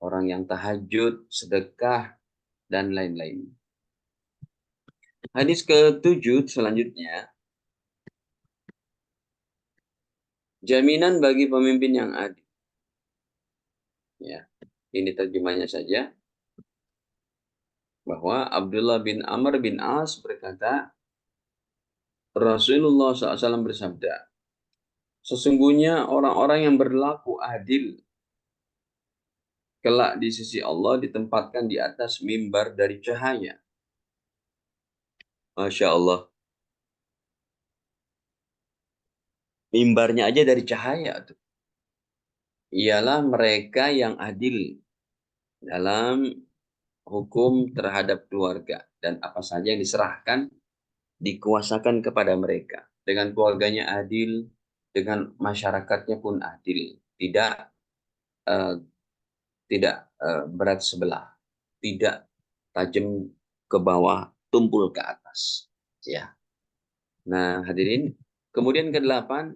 orang yang tahajud, sedekah, dan lain-lain. Hadis ke-7 selanjutnya, jaminan bagi pemimpin yang adil. Ya, ini terjemahnya saja. Bahwa Abdullah bin Amr bin As berkata, Rasulullah SAW bersabda, sesungguhnya orang-orang yang berlaku adil kelak di sisi Allah ditempatkan di atas mimbar dari cahaya. Masya Allah. Mimbarnya aja dari cahaya tuh. Ialah mereka yang adil dalam hukum terhadap keluarga dan apa saja yang diserahkan dikuasakan kepada mereka. Dengan keluarganya adil, dengan masyarakatnya pun adil. Tidak berat sebelah, tidak tajam ke bawah, tumpul ke atas. Ya. Nah, hadirin, kemudian ke-8,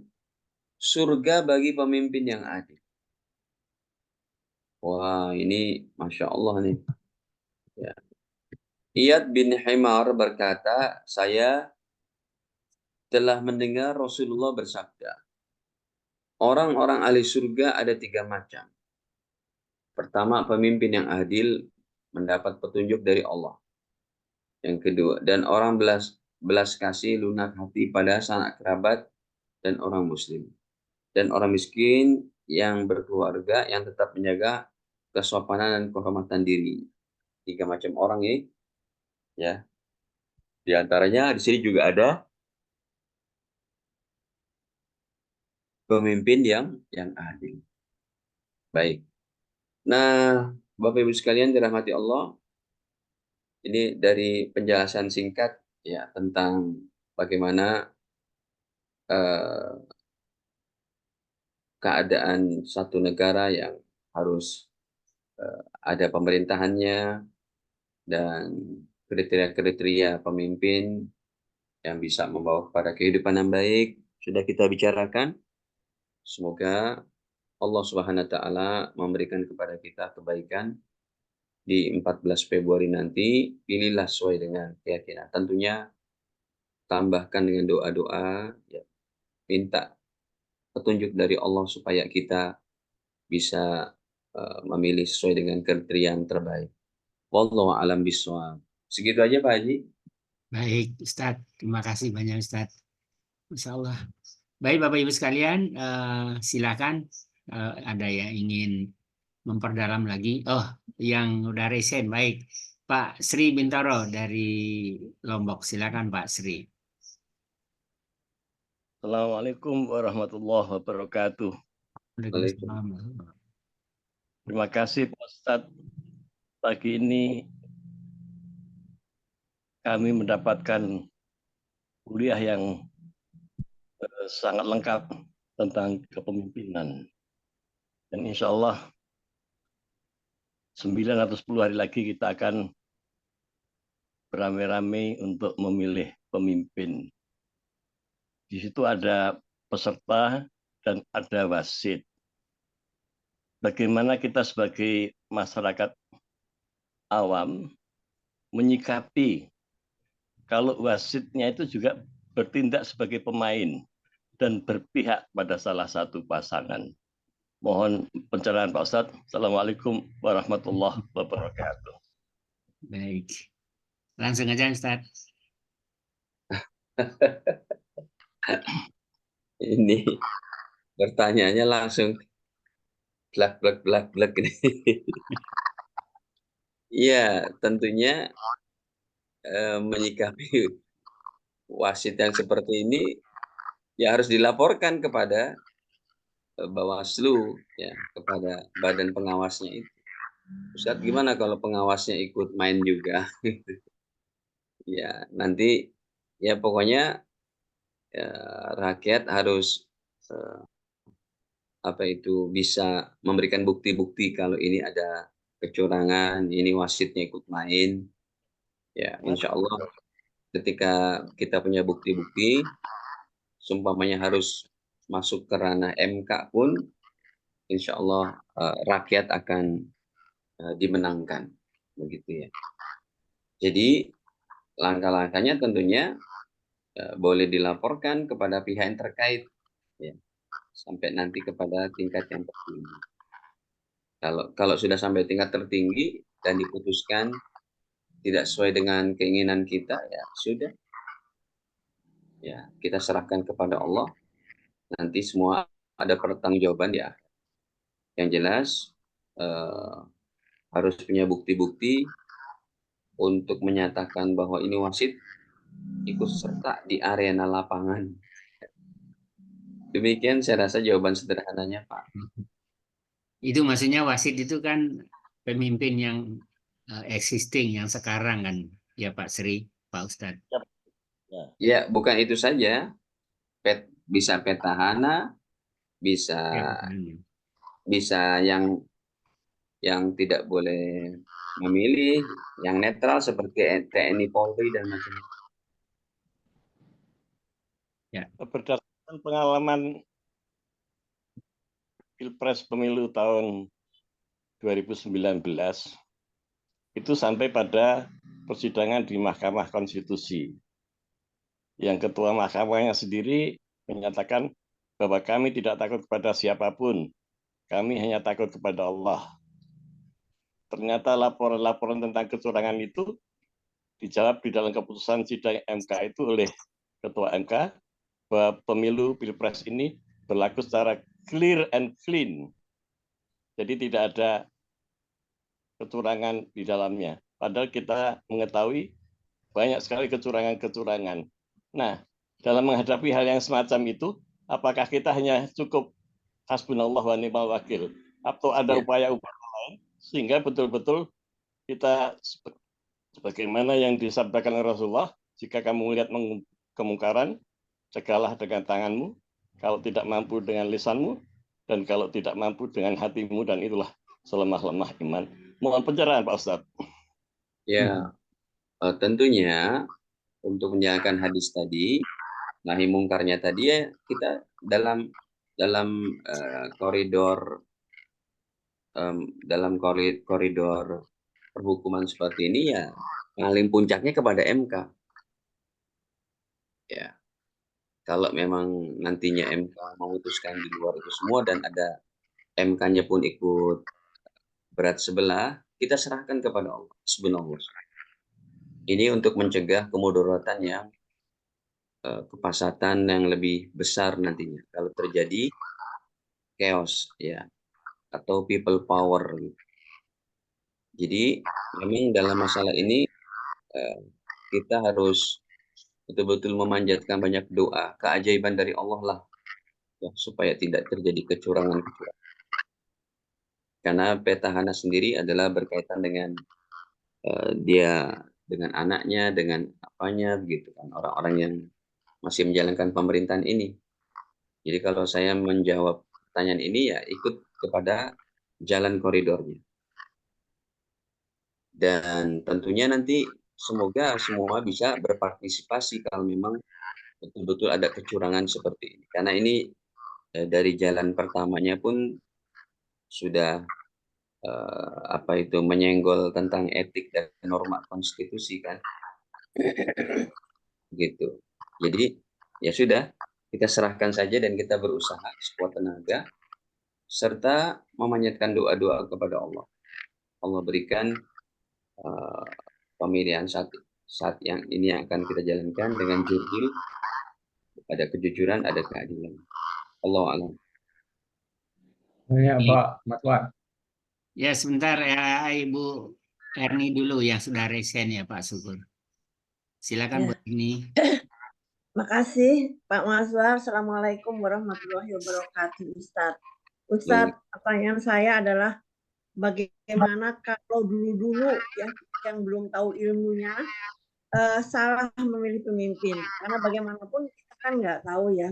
surga bagi pemimpin yang adil. Wah, ini Masya Allah nih. Ya. Iyad bin Himar berkata, saya telah mendengar Rasulullah bersabda, orang-orang ahli surga ada 3 macam. Pertama, pemimpin yang adil mendapat petunjuk dari Allah. Yang kedua, dan orang belas kasih lunak hati pada sanak kerabat dan orang muslim. Dan orang miskin yang berkeluarga, yang tetap menjaga kesopanan dan kehormatan diri. 3 macam orang ini, ya. Di antaranya di sini juga ada pemimpin yang adil. Baik. Nah, Bapak Ibu sekalian dirahmati Allah, ini dari penjelasan singkat ya tentang bagaimana eh, keadaan satu negara yang harus ada pemerintahannya dan kriteria-kriteria pemimpin yang bisa membawa kepada kehidupan yang baik sudah kita bicarakan. Semoga Allah Subhanahu wa taala memberikan kepada kita kebaikan di 14 Februari nanti. Pilihlah sesuai dengan keyakinan. Tentunya tambahkan dengan doa-doa, ya, minta petunjuk dari Allah supaya kita bisa memilih sesuai dengan kriteria yang terbaik. Wallahu a'lam bishawab. Segitu aja Pak Haji. Baik, Ustadz. Terima kasih banyak, Ustadz. Masya Allah. Baik, Bapak Ibu sekalian, silakan ada yang ingin memperdalam lagi. Oh, yang udah resen, baik. Pak Sri Bintoro dari Lombok, silakan Pak Sri. Assalamualaikum warahmatullahi wabarakatuh. Waalaikumsalam. Terima kasih Pak Ustadz. Pagi ini kami mendapatkan kuliah yang sangat lengkap tentang kepemimpinan. Dan insya Allah 9 atau 10 hari lagi kita akan beramai-ramai untuk memilih pemimpin. Di situ ada peserta dan ada wasit. Bagaimana kita sebagai masyarakat awam menyikapi kalau wasitnya itu juga bertindak sebagai pemain dan berpihak pada salah satu pasangan. Mohon pencerahan Pak Ustadz. Assalamualaikum warahmatullahi wabarakatuh. Baik. Langsung aja Ustadz. Ini bertanyanya langsung blak. Iya, tentunya menyikapi wasit yang seperti ini ya harus dilaporkan kepada Bawaslu, ya, kepada badan pengawasnya itu. Ustadz, gimana kalau pengawasnya ikut main juga? Ya, nanti ya pokoknya ya, rakyat harus bisa memberikan bukti-bukti kalau ini ada kecurangan, ini wasitnya ikut main. Ya, insya Allah ketika kita punya bukti-bukti, seumpamanya harus masuk ke ranah MK pun, insya Allah rakyat akan dimenangkan, begitu ya. Jadi langkah-langkahnya tentunya boleh dilaporkan kepada pihak yang terkait, ya, sampai nanti kepada tingkat yang tertinggi. Kalau sudah sampai tingkat tertinggi dan diputuskan tidak sesuai dengan keinginan kita, ya sudah, ya kita serahkan kepada Allah. Nanti semua ada pertanggungjawaban di akhir. Yang jelas harus punya bukti-bukti untuk menyatakan bahwa ini wasit ikut serta di arena lapangan. Demikian saya rasa jawaban sederhananya, Pak. Itu maksudnya wasit itu kan pemimpin yang existing, yang sekarang kan, ya Pak Sri, Pak Ustadz. Ya, bukan itu saja. Bisa petahana, bisa yang tidak boleh memilih, yang netral seperti TNI, Polri dan macam-macam. Ya. Berdasarkan pengalaman Pilpres pemilu tahun 2019 itu sampai pada persidangan di Mahkamah Konstitusi. Yang ketua mahkamahnya sendiri menyatakan bahwa kami tidak takut kepada siapapun, kami hanya takut kepada Allah. Ternyata laporan-laporan tentang kecurangan itu dijawab di dalam keputusan sidang MK itu oleh ketua MK bahwa pemilu Pilpres ini berlaku secara clear and clean. Jadi tidak ada kecurangan di dalamnya. Padahal kita mengetahui banyak sekali kecurangan-kecurangan. Nah, dalam menghadapi hal yang semacam itu, apakah kita hanya cukup hasbunallah wa ni'mal wakil, atau ada upaya-upaya lain sehingga betul-betul kita sebagaimana yang disabdakan Rasulullah, jika kamu melihat kemungkaran, cegahlah dengan tanganmu, kalau tidak mampu dengan lisanmu, dan kalau tidak mampu dengan hatimu, dan itulah selemah-lemah iman. Mohon pencerahan Pak Ustadz. Ya, tentunya untuk menjalankan hadis tadi, nahi mungkarnya tadi ya kita dalam koridor koridor perhukuman seperti ini ya paling puncaknya kepada MK. Ya, kalau memang nantinya MK memutuskan di luar itu semua dan ada MK-nya pun ikut berat sebelah, kita serahkan kepada Allah subhanahu wa ta'ala. Ini untuk mencegah kemudaratan yang kepasatan yang lebih besar nantinya kalau terjadi chaos ya atau people power. Jadi memang dalam masalah ini kita harus betul-betul memanjatkan banyak doa keajaiban dari Allah lah ya, supaya tidak terjadi kecurangan-kecurangan. Karena petahana sendiri adalah berkaitan dengan dia dengan anaknya, dengan apanya begitu kan, orang-orang yang masih menjalankan pemerintahan ini. Jadi kalau saya menjawab pertanyaan ini ya ikut kepada jalan koridornya. Dan tentunya nanti semoga semua bisa berpartisipasi kalau memang betul-betul ada kecurangan seperti ini. Karena ini dari jalan pertamanya pun sudah menyenggol tentang etik dan norma konstitusi kan. Gitu. Jadi ya sudah, kita serahkan saja dan kita berusaha sekuat tenaga serta memanjatkan doa-doa kepada Allah. Allah berikan pemilihan saat yang ini yang akan kita jalankan dengan jurdil, ada kejujuran, ada keadilan. Allah alam. Ya, Pak Matwan. Ya, sebentar ya Ibu Erni dulu yang sudah resen ya Pak Syukur. Silakan Bu Erni. Makasih Pak Mazhar. Assalamualaikum warahmatullahi wabarakatuh Ustadz. Ustadz, pertanyaan saya adalah bagaimana kalau dulu-dulu yang belum tahu ilmunya salah memilih pemimpin? Karena bagaimanapun kita kan nggak tahu ya,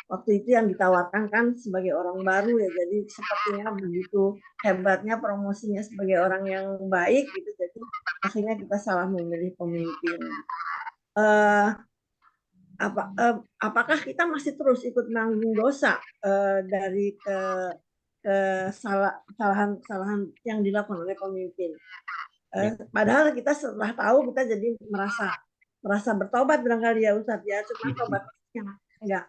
waktu itu yang ditawarkan kan sebagai orang baru ya, jadi sepertinya begitu hebatnya promosinya sebagai orang yang baik gitu, jadi akhirnya kita salah memilih pemimpin. Apakah kita masih terus ikut menanggung dosa dari kesalahan yang dilakukan oleh pemimpin? Padahal kita setelah tahu kita jadi merasa bertobat barangkali ya Ustadz ya, cuma tobatnya enggak.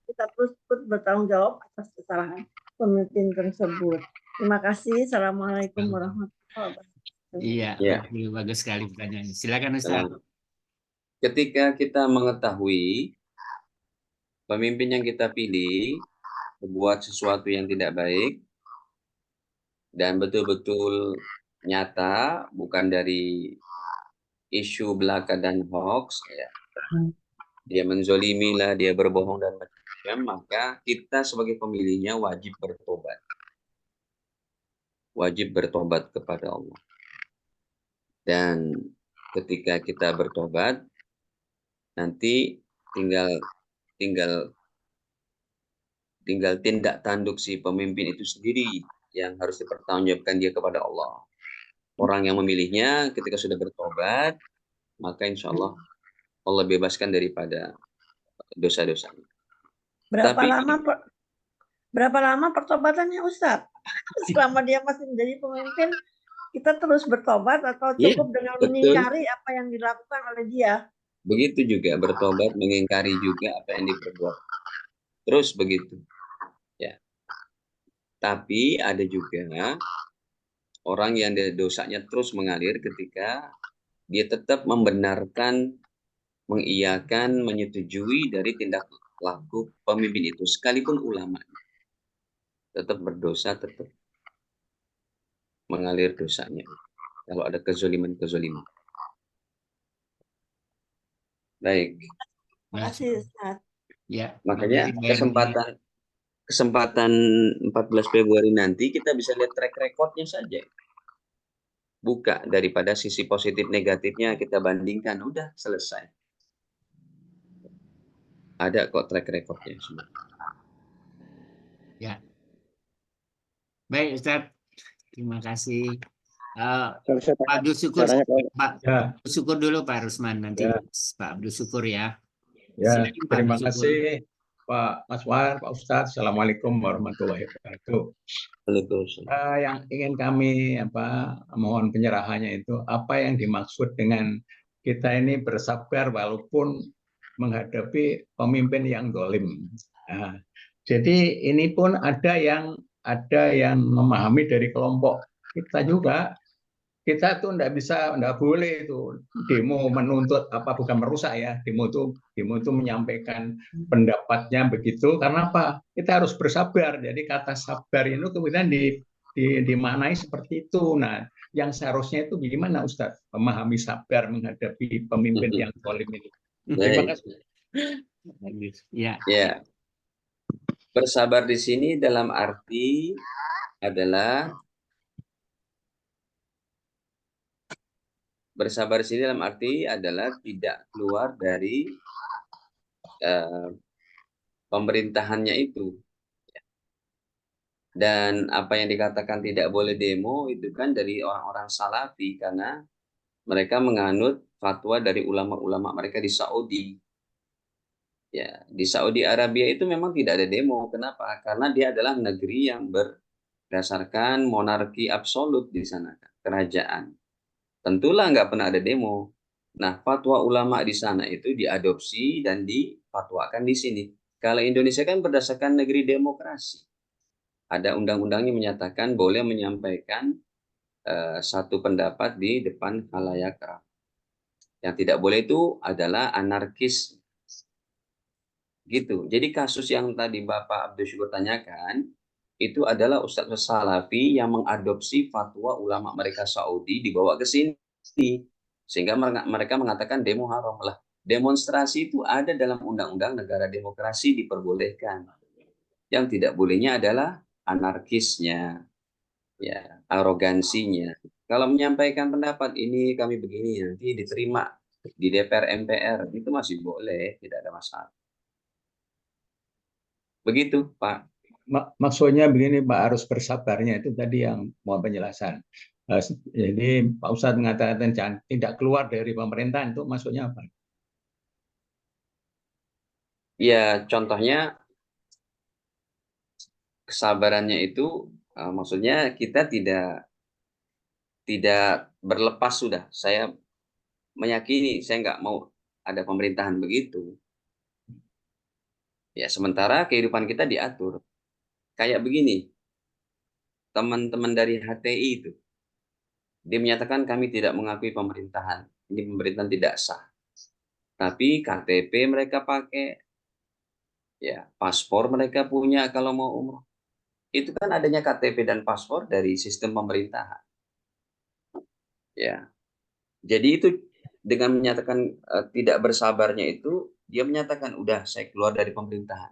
Kita terus bertanggung jawab atas kesalahan pemimpin tersebut. Terima kasih. Assalamualaikum warahmatullahi wabarakatuh. Iya, bagus sekali pertanyaannya. Silakan Ustadz. Ketika kita mengetahui pemimpin yang kita pilih membuat sesuatu yang tidak baik dan betul-betul nyata, bukan dari isu belaka dan hoax, ya. Dia menzolimi lah, dia berbohong dan macam-macam, maka kita sebagai pemilihnya wajib bertobat. Wajib bertobat kepada Allah. Dan ketika kita bertobat, nanti tinggal tindak tanduk si pemimpin itu sendiri yang harus dipertanggungjawabkan dia kepada Allah. Orang yang memilihnya ketika sudah bertobat, maka insya Allah Allah bebaskan daripada dosa-dosanya. Berapa lama pertobatannya Ustadz? Selama dia masih menjadi pemimpin, kita terus bertobat atau cukup dengan mengingkari apa yang dilakukan oleh dia? Begitu juga bertobat, mengingkari juga apa yang diperbuat. Terus begitu. Ya. Tapi ada juga orang yang dosanya terus mengalir ketika dia tetap membenarkan, mengiyakan, menyetujui dari tindak laku pemimpin itu, sekalipun ulama. tetap berdosa, tetap mengalir dosanya. Kalau ada kezoliman-kezoliman. Baik. Terima kasih Ustaz. Ya, Makanya Bang Heri. kesempatan 14 Februari nanti kita bisa lihat track recordnya saja. Buka daripada sisi positif negatifnya kita bandingkan, udah selesai. Ada kok track recordnya semua. Ya. Baik, Ustaz. Terima kasih. Kalau saya Pak Abdul Syukur, caranya Pak ya, Abdul Syukur dulu Pak Rusman, nanti ya, Pak Abdul Syukur ya. ya. Silakan Pak Terima Abdul Syukur. kasih Pak Maswar, Pak Ustadz. Assalamualaikum warahmatullahi wabarakatuh. Waalaikumsalam. Yang ingin kami mohon penyerahannya itu apa yang dimaksud dengan kita ini bersabar walaupun menghadapi pemimpin yang dolim. Nah, jadi ini pun ada yang memahami dari kelompok kita juga. Kita tuh nggak boleh itu demo menuntut apa, bukan merusak ya, demo itu menyampaikan pendapatnya begitu, karena apa, kita harus bersabar. Jadi kata sabar itu kemudian dimaknai seperti itu. Nah, yang seharusnya itu gimana Ustadz memahami sabar menghadapi pemimpin yang zalim ini? Terima Baik. kasih. Ya. Ya. Bersabar di sini dalam arti adalah tidak keluar dari pemerintahannya itu. Dan apa yang dikatakan tidak boleh demo itu kan dari orang-orang Salafi, karena mereka menganut fatwa dari ulama-ulama mereka di Saudi. Ya, di Saudi Arabia itu memang tidak ada demo. Kenapa? Karena dia adalah negeri yang berdasarkan monarki absolut di sana, kerajaan. Tentulah nggak pernah ada demo. Nah, fatwa ulama di sana itu diadopsi dan difatwakan di sini. Kalau Indonesia kan berdasarkan negeri demokrasi. Ada undang-undangnya menyatakan boleh menyampaikan satu pendapat di depan khalayak ramai. Yang tidak boleh itu adalah anarkis. Gitu. Jadi kasus yang tadi Bapak Abdul Syukur tanyakan, itu adalah Ustadz Salafi yang mengadopsi fatwa ulama mereka Saudi dibawa ke sini. Sehingga mereka mengatakan demo haram lah. Demonstrasi itu ada dalam undang-undang negara demokrasi diperbolehkan. Yang tidak bolehnya adalah anarkisnya, ya, arogansinya. Kalau menyampaikan pendapat ini kami begini nanti diterima di DPR MPR itu masih boleh, tidak ada masalah. Begitu, Pak. Maksudnya begini Pak, harus bersabarnya itu tadi yang mau penjelasan. Jadi Pak Ustadz mengatakan tidak keluar dari pemerintahan, itu maksudnya apa? Ya, contohnya kesabarannya itu maksudnya kita tidak berlepas sudah. Saya meyakini saya nggak mau ada pemerintahan begitu. Ya, sementara kehidupan kita diatur. Kayak begini, teman-teman dari HTI itu, dia menyatakan kami tidak mengakui pemerintahan. Ini pemerintahan tidak sah. Tapi KTP mereka pakai, ya paspor mereka punya kalau mau umroh. Itu kan adanya KTP dan paspor dari sistem pemerintahan. Ya, jadi itu dengan menyatakan tidak bersabarnya itu, dia menyatakan udah saya keluar dari pemerintahan.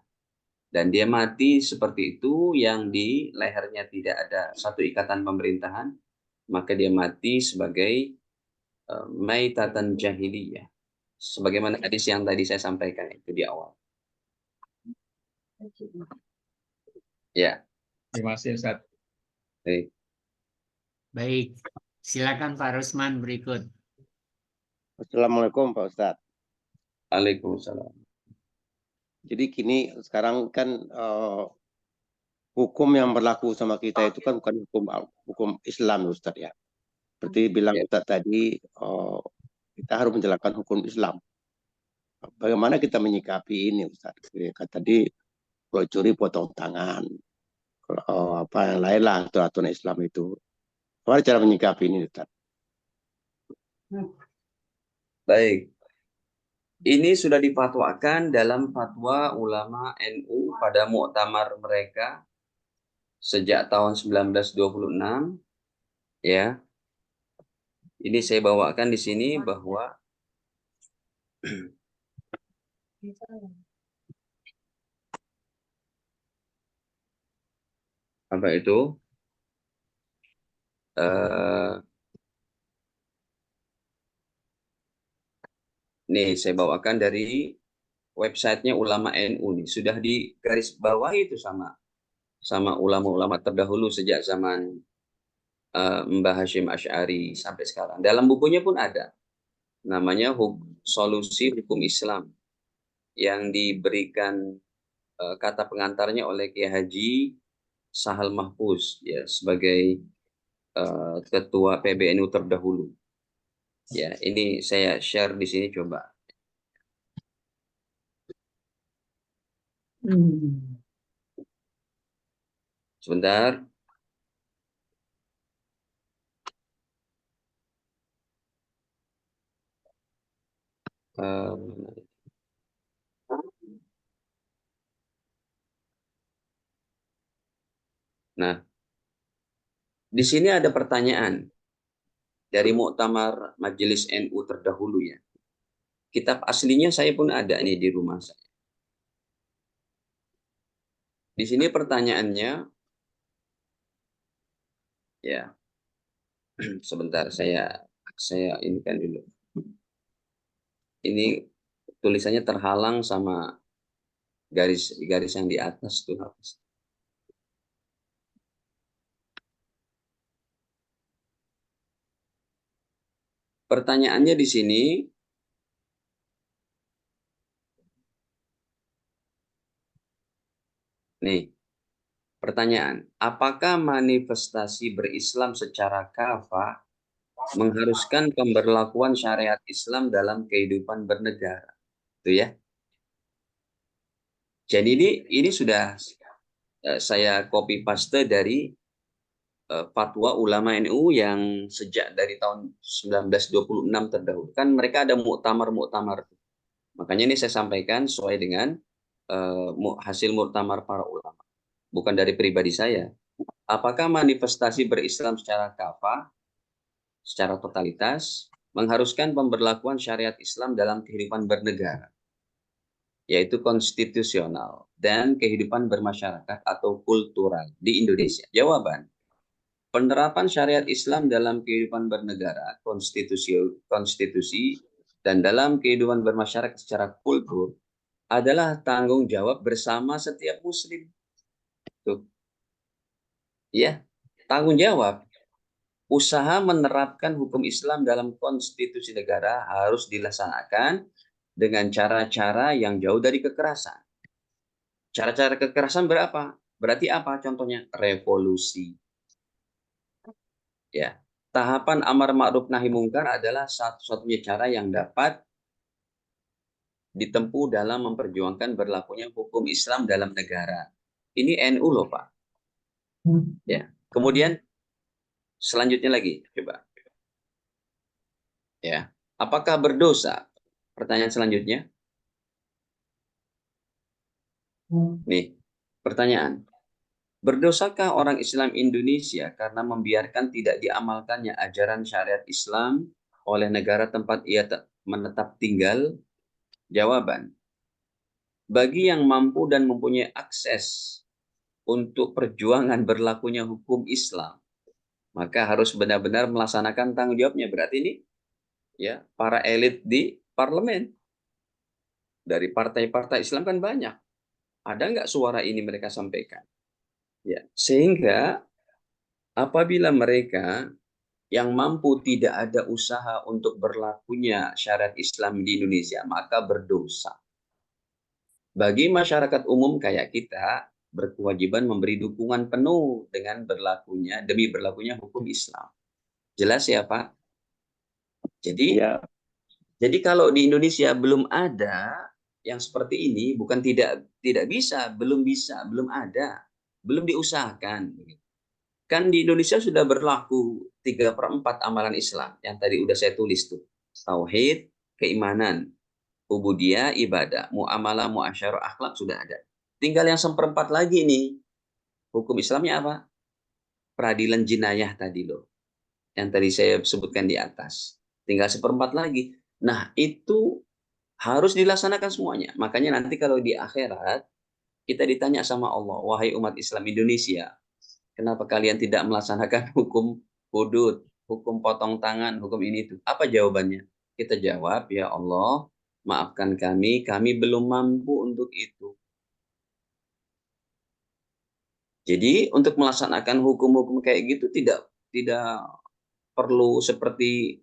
Dan dia mati seperti itu, yang di lehernya tidak ada satu ikatan pemerintahan, maka dia mati sebagai maitatan jahiliyah. Sebagaimana hadis yang tadi saya sampaikan itu di awal. Ya. Terima kasih Ustaz. Baik. Baik. Silakan Pak Rusman berikut. Assalamualaikum Pak Ustadz. Waalaikumsalam. Jadi gini, sekarang kan hukum yang berlaku sama kita itu kan bukan hukum Islam Ustadz ya. Seperti bilang Ustadz tadi, kita harus menjalankan hukum Islam. Bagaimana kita menyikapi ini Ustadz? Kata tadi, kalau curi potong tangan, kalau apa yang lain lah aturan Islam itu. Bagaimana cara menyikapi ini Ustadz? Baik. Ini sudah difatwakan dalam fatwa ulama NU pada muktamar mereka sejak tahun 1926, ya. Ini saya bawakan di sini bahwa apa itu? Nih saya bawakan dari websitenya ulama NU nih, sudah di garis bawah itu sama ulama-ulama terdahulu sejak zaman Mbah Hashim Asy'ari sampai sekarang. Dalam bukunya pun ada, namanya Solusi Hukum Islam, yang diberikan kata pengantarnya oleh Kiai Haji Sahal Mahfuz, ya, sebagai ketua PBNU terdahulu. Ya, ini saya share di sini coba. Sebentar. Nah, di sini ada pertanyaan dari Muktamar Majelis NU terdahulu, ya. Kitab aslinya saya pun ada nih di rumah saya. Di sini pertanyaannya, ya, sebentar saya ini kan dulu. Ini tulisannya terhalang sama garis yang di atas tuh. Pertanyaannya di sini, nih, pertanyaan, apakah manifestasi berislam secara kafah mengharuskan pemberlakuan syariat Islam dalam kehidupan bernegara? Itu ya. Jadi ini sudah saya copy paste dari fatwa ulama NU yang sejak dari tahun 1926 terdahulu. Kan mereka ada muktamar-muktamar. Makanya ini saya sampaikan sesuai dengan hasil muktamar para ulama. Bukan dari pribadi saya. Apakah manifestasi berislam secara kafah, secara totalitas, mengharuskan pemberlakuan syariat Islam dalam kehidupan bernegara, yaitu konstitusional dan kehidupan bermasyarakat atau kultural di Indonesia? Jawaban, penerapan syariat Islam dalam kehidupan bernegara, konstitusi, dan dalam kehidupan bermasyarakat secara kultur adalah tanggung jawab bersama setiap muslim. Tuh. Ya, tanggung jawab. Usaha menerapkan hukum Islam dalam konstitusi negara harus dilaksanakan dengan cara-cara yang jauh dari kekerasan. Cara-cara kekerasan berapa? Berarti apa contohnya? Revolusi. Ya, tahapan amar ma'ruf nahi mungkar adalah satu-satunya cara yang dapat ditempuh dalam memperjuangkan berlakunya hukum Islam dalam negara. Ini NU loh, Pak. Ya. Kemudian selanjutnya lagi, coba. Ya, apakah berdosa? Pertanyaan selanjutnya. Nih, pertanyaan. Berdosakah orang Islam Indonesia karena membiarkan tidak diamalkannya ajaran syariat Islam oleh negara tempat ia menetap tinggal? Jawaban, bagi yang mampu dan mempunyai akses untuk perjuangan berlakunya hukum Islam, maka harus benar-benar melaksanakan tanggung jawabnya. Berarti ini, ya, para elit di parlemen dari partai-partai Islam kan banyak. Ada nggak suara ini mereka sampaikan? Ya, sehingga apabila mereka yang mampu tidak ada usaha untuk berlakunya syariat Islam di Indonesia, maka berdosa. Bagi masyarakat umum kayak kita, berkewajiban memberi dukungan penuh dengan demi berlakunya hukum Islam. Jelas ya, Pak? Jadi, Ya. jadi kalau di Indonesia belum ada yang seperti ini, bukan tidak bisa, belum ada, belum diusahakan. Kan di Indonesia sudah berlaku 3/4 amalan Islam yang tadi udah saya tulis tuh. Tauhid, keimanan, ubudiyah, ibadah, muamalah, muasyarah, akhlak sudah ada. Tinggal yang 1/4 lagi nih. Hukum Islamnya apa? Peradilan jenayah tadi loh, yang tadi saya sebutkan di atas. Tinggal seperempat lagi. Nah, itu harus dilaksanakan semuanya. Makanya nanti kalau di akhirat, kita ditanya sama Allah, wahai umat Islam Indonesia, kenapa kalian tidak melaksanakan hukum hudud, hukum potong tangan, hukum ini itu? Apa jawabannya? Kita jawab, ya Allah, maafkan kami belum mampu untuk itu. Jadi untuk melaksanakan hukum-hukum kayak gitu tidak perlu seperti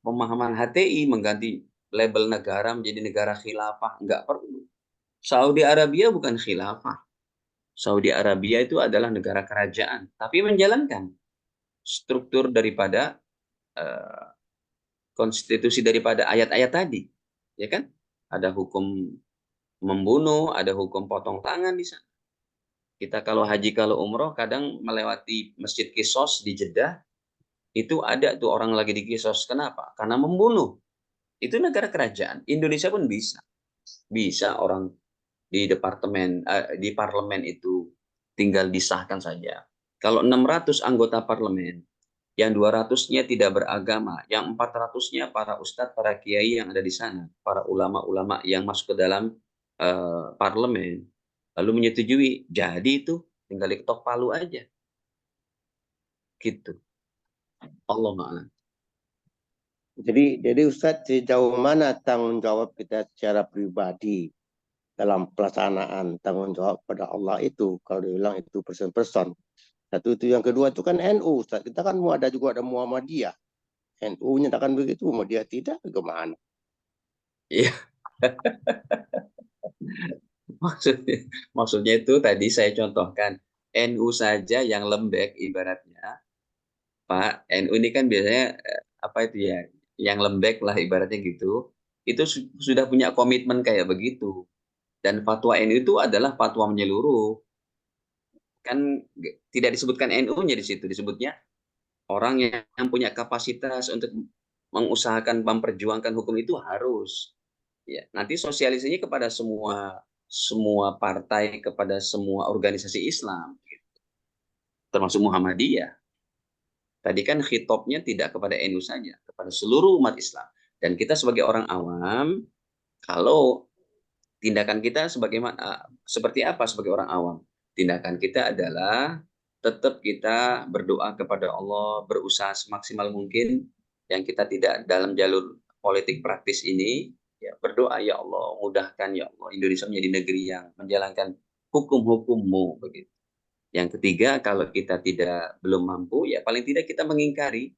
pemahaman HTI mengganti label negara menjadi negara khilafah, nggak perlu. Saudi Arabia bukan khilafah. Saudi Arabia itu adalah negara kerajaan, tapi menjalankan struktur daripada konstitusi daripada ayat-ayat tadi, ya kan? Ada hukum membunuh, ada hukum potong tangan di sana. Kita kalau haji, kalau umroh, kadang melewati Masjid Qisas di Jeddah, itu ada tuh orang lagi di Qisas. Kenapa? Karena membunuh. Itu negara kerajaan. Indonesia pun bisa. Bisa orang di di parlemen itu tinggal disahkan saja. Kalau 600 anggota parlemen, yang 200-nya tidak beragama, yang 400-nya para ustadz, para kiai yang ada di sana, para ulama-ulama yang masuk ke dalam parlemen, lalu menyetujui, jadi itu tinggal diketok palu aja. Gitu. Allah ma'alam. Jadi Ustadz, sejauh mana tanggung jawab kita secara pribadi dalam pelaksanaan tanggung jawab pada Allah itu, kalau dibilang itu person-person. Satu itu, yang kedua itu kan NU, Ustadz. Kita kan ada Muhammadiyah. NU nyatakan begitu, Muhammadiyah tidak, bagaimana? Iya. Maksudnya itu tadi saya contohkan, NU saja yang lembek ibaratnya, Pak, NU ini kan biasanya apa itu ya, yang lembek lah ibaratnya gitu, itu sudah punya komitmen kayak begitu. Dan fatwa NU itu adalah fatwa menyeluruh. Kan tidak disebutkan NU-nya di situ, disebutnya orang yang punya kapasitas untuk mengusahakan memperjuangkan hukum itu harus. Ya, nanti sosialisasinya kepada semua partai, kepada semua organisasi Islam, termasuk Muhammadiyah. Tadi kan khitobnya tidak kepada NU saja, kepada seluruh umat Islam. Dan kita sebagai orang awam, kalau tindakan kita seperti apa sebagai orang awam? Tindakan kita adalah tetap kita berdoa kepada Allah, berusaha semaksimal mungkin, yang kita tidak dalam jalur politik praktis ini, ya berdoa, ya Allah, mudahkan ya Allah Indonesia menjadi negeri yang menjalankan hukum-hukum-Mu begitu. Yang ketiga, kalau kita belum mampu, ya paling tidak kita mengingkari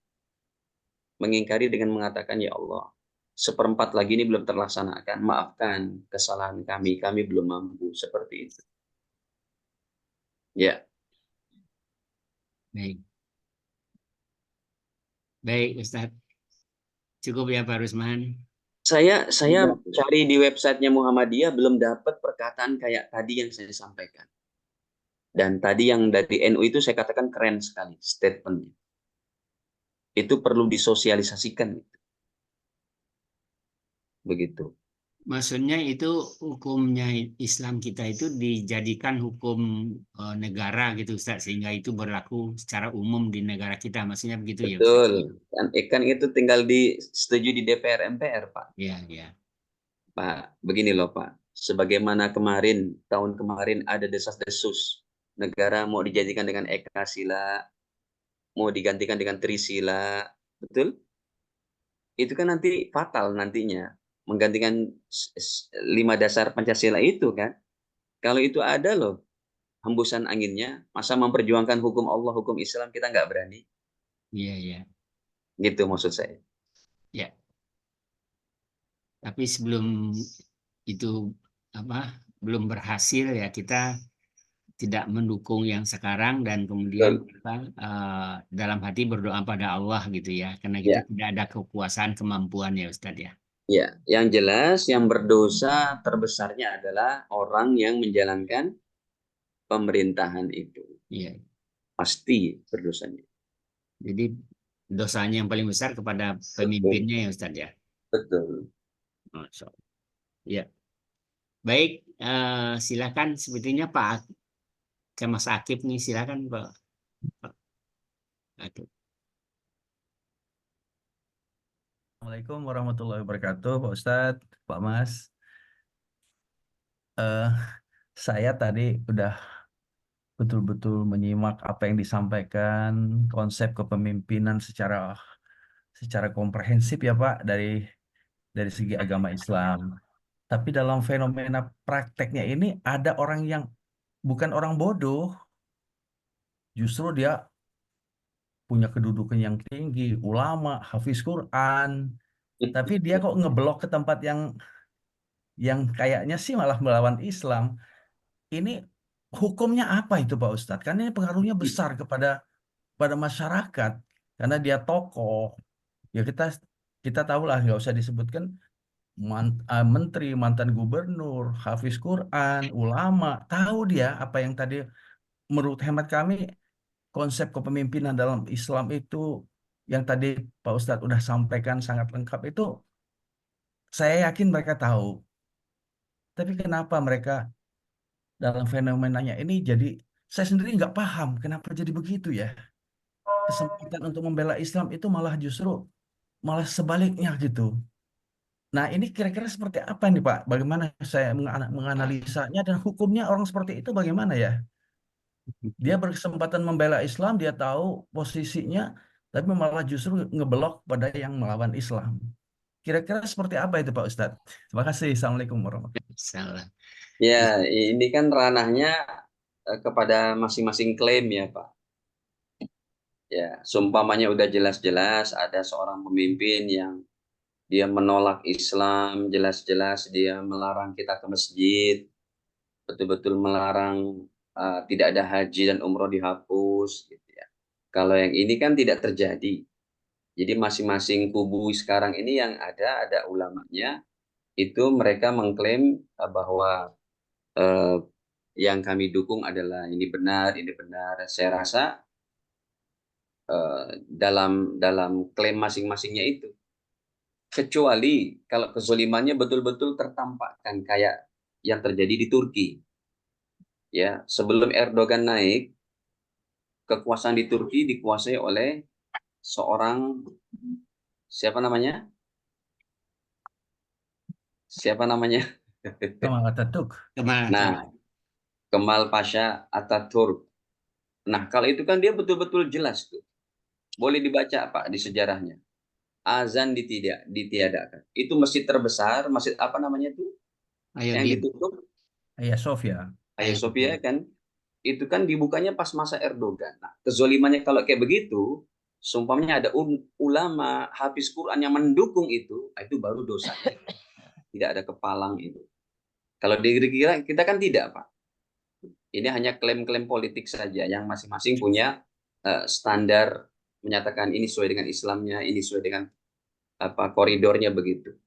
dengan mengatakan, ya Allah, seperempat lagi ini belum terlaksanakan, maafkan kesalahan kami belum mampu, seperti itu. Ya. Baik Ustadz. Cukup ya Pak Rusman. Saya cari di websitenya Muhammadiyah belum dapat perkataan kayak tadi yang saya sampaikan. Dan tadi yang dari NU itu saya katakan keren sekali statementnya. Itu perlu disosialisasikan. Begitu. Maksudnya itu hukumnya Islam kita itu dijadikan hukum negara gitu Ustaz, sehingga itu berlaku secara umum di negara kita, maksudnya begitu ya Ustaz? Betul. Kan itu tinggal disetujui di DPR MPR, Pak. Iya, iya. Pak, begini loh Pak. Sebagaimana tahun kemarin ada desas-desus negara mau dijadikan dengan Ekasila, mau digantikan dengan Trisila, betul? Itu kan nanti fatal nantinya menggantikan 5 dasar Pancasila itu kan. Kalau itu ada loh hembusan anginnya, masa memperjuangkan hukum Allah, hukum Islam kita nggak berani? Iya, iya. Gitu maksud saya. Ya. Tapi sebelum itu belum berhasil ya, kita tidak mendukung yang sekarang, dan kemudian kita dalam hati berdoa pada Allah gitu ya, karena kita tidak ada kekuasaan kemampuan ya Ustadz ya. Ya, yang jelas yang berdosa terbesarnya adalah orang yang menjalankan pemerintahan itu. Iya. Pasti berdosanya. Jadi dosanya yang paling besar kepada pemimpinnya ya Ustadz ya. Betul. Masya Allah. Ya. Baik, silakan sepertinya Pak ke Mas Akib nih, silakan Pak. Akib. Assalamualaikum warahmatullahi wabarakatuh, Pak Ustadz, Pak Mas. Eh, saya tadi udah betul-betul menyimak apa yang disampaikan, konsep kepemimpinan secara komprehensif ya Pak, dari segi agama Islam. Tapi dalam fenomena prakteknya ini ada orang yang bukan orang bodoh, justru dia punya kedudukan yang tinggi, ulama, hafiz Quran, tapi dia kok ngeblok ke tempat yang kayaknya sih malah melawan Islam. Ini hukumnya apa itu Pak Ustadz? Karena ini pengaruhnya besar pada masyarakat. Karena dia tokoh. Ya kita tahu lah, nggak usah disebutkan menteri, mantan gubernur, hafiz Quran, ulama. Tahu dia apa yang tadi menurut hemat kami konsep kepemimpinan dalam Islam itu yang tadi Pak Ustadz udah sampaikan sangat lengkap itu, saya yakin mereka tahu. Tapi kenapa mereka dalam fenomenanya ini saya sendiri nggak paham kenapa jadi begitu ya. Kesempatan untuk membela Islam itu malah sebaliknya gitu. Nah, ini kira-kira seperti apa nih Pak? Bagaimana saya menganalisanya dan hukumnya orang seperti itu bagaimana ya? Dia berkesempatan membela Islam, dia tahu posisinya, tapi malah justru ngeblok pada yang melawan Islam. Kira-kira seperti apa itu Pak Ustadz? Terima kasih. Assalamualaikum warahmatullahi wabarakatuh. Salah. Ya, ini kan ranahnya kepada masing-masing klaim ya Pak. Ya, seumpamanya udah jelas-jelas ada seorang pemimpin yang dia menolak Islam, jelas-jelas dia melarang kita ke masjid, betul-betul melarang tidak ada haji dan umroh dihapus, gitu ya. Kalau yang ini kan tidak terjadi. Jadi masing-masing kubu sekarang ini yang ada ulamanya, itu mereka mengklaim bahwa yang kami dukung adalah ini benar, ini benar. Saya rasa dalam klaim masing-masingnya itu, kecuali kalau kezolimannya betul-betul tertampakkan kayak yang terjadi di Turki. Ya, sebelum Erdogan naik, kekuasaan di Turki dikuasai oleh seorang siapa namanya? Siapa namanya? Kemal Atatürk. Nah, Kemal Pasha Atatürk. Nah, kalau itu kan dia betul-betul jelas tuh. Boleh dibaca Pak di sejarahnya. Azan ditiadakan. Itu masjid terbesar, masjid apa namanya tuh? Yang Ayodhya. ditutup Hagia Sophia. Hagia Sophia kan. Itu kan dibukanya pas masa Erdogan. Nah, kezolimannya kalau kayak begitu, seumpamanya ada ulama hafiz Quran yang mendukung itu baru dosanya. Tidak ada kepalang itu. Kalau dikira kita kan tidak, Pak. Ini hanya klaim-klaim politik saja yang masing-masing punya standar menyatakan ini sesuai dengan Islamnya, ini sesuai dengan koridornya begitu.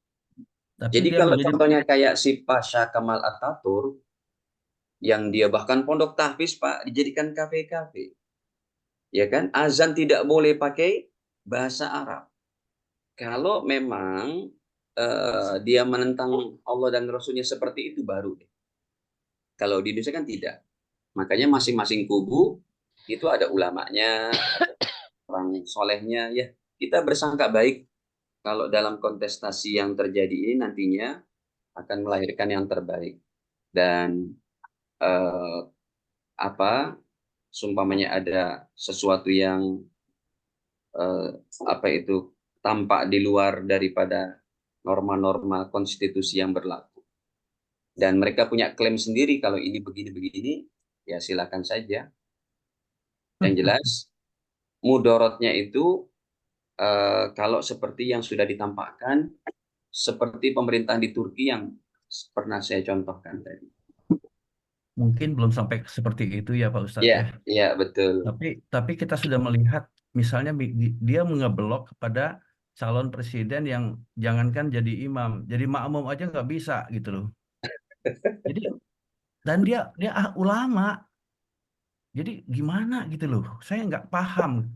Tapi Jadi dia kalau menjadi contohnya kayak si Pasha Kemal Atatürk, yang dia bahkan pondok tahfiz Pak dijadikan kafe-kafe, ya kan? Azan tidak boleh pakai bahasa Arab. Kalau memang dia menentang Allah dan Rasulnya seperti itu baru deh. Kalau di Indonesia kan tidak. Makanya masing-masing kubu itu ada ulamanya, ada orang solehnya. Ya, kita bersangka baik kalau dalam kontestasi yang terjadi ini nantinya akan melahirkan yang terbaik. Dan seumpamanya ada sesuatu yang tampak di luar daripada norma-norma konstitusi yang berlaku. Dan mereka punya klaim sendiri kalau ini begini-begini, ya silakan saja. Yang jelas, mudorotnya itu kalau seperti yang sudah ditampakkan, seperti pemerintahan di Turki yang pernah saya contohkan tadi. mungkin belum sampai seperti itu ya Pak Ustadz ya. Iya, betul. Tapi kita sudah melihat misalnya dia mengeblok kepada calon presiden yang jangankan jadi imam, jadi makmum aja nggak bisa gitu loh. Jadi dan dia ulama. Jadi gimana gitu loh. Saya nggak paham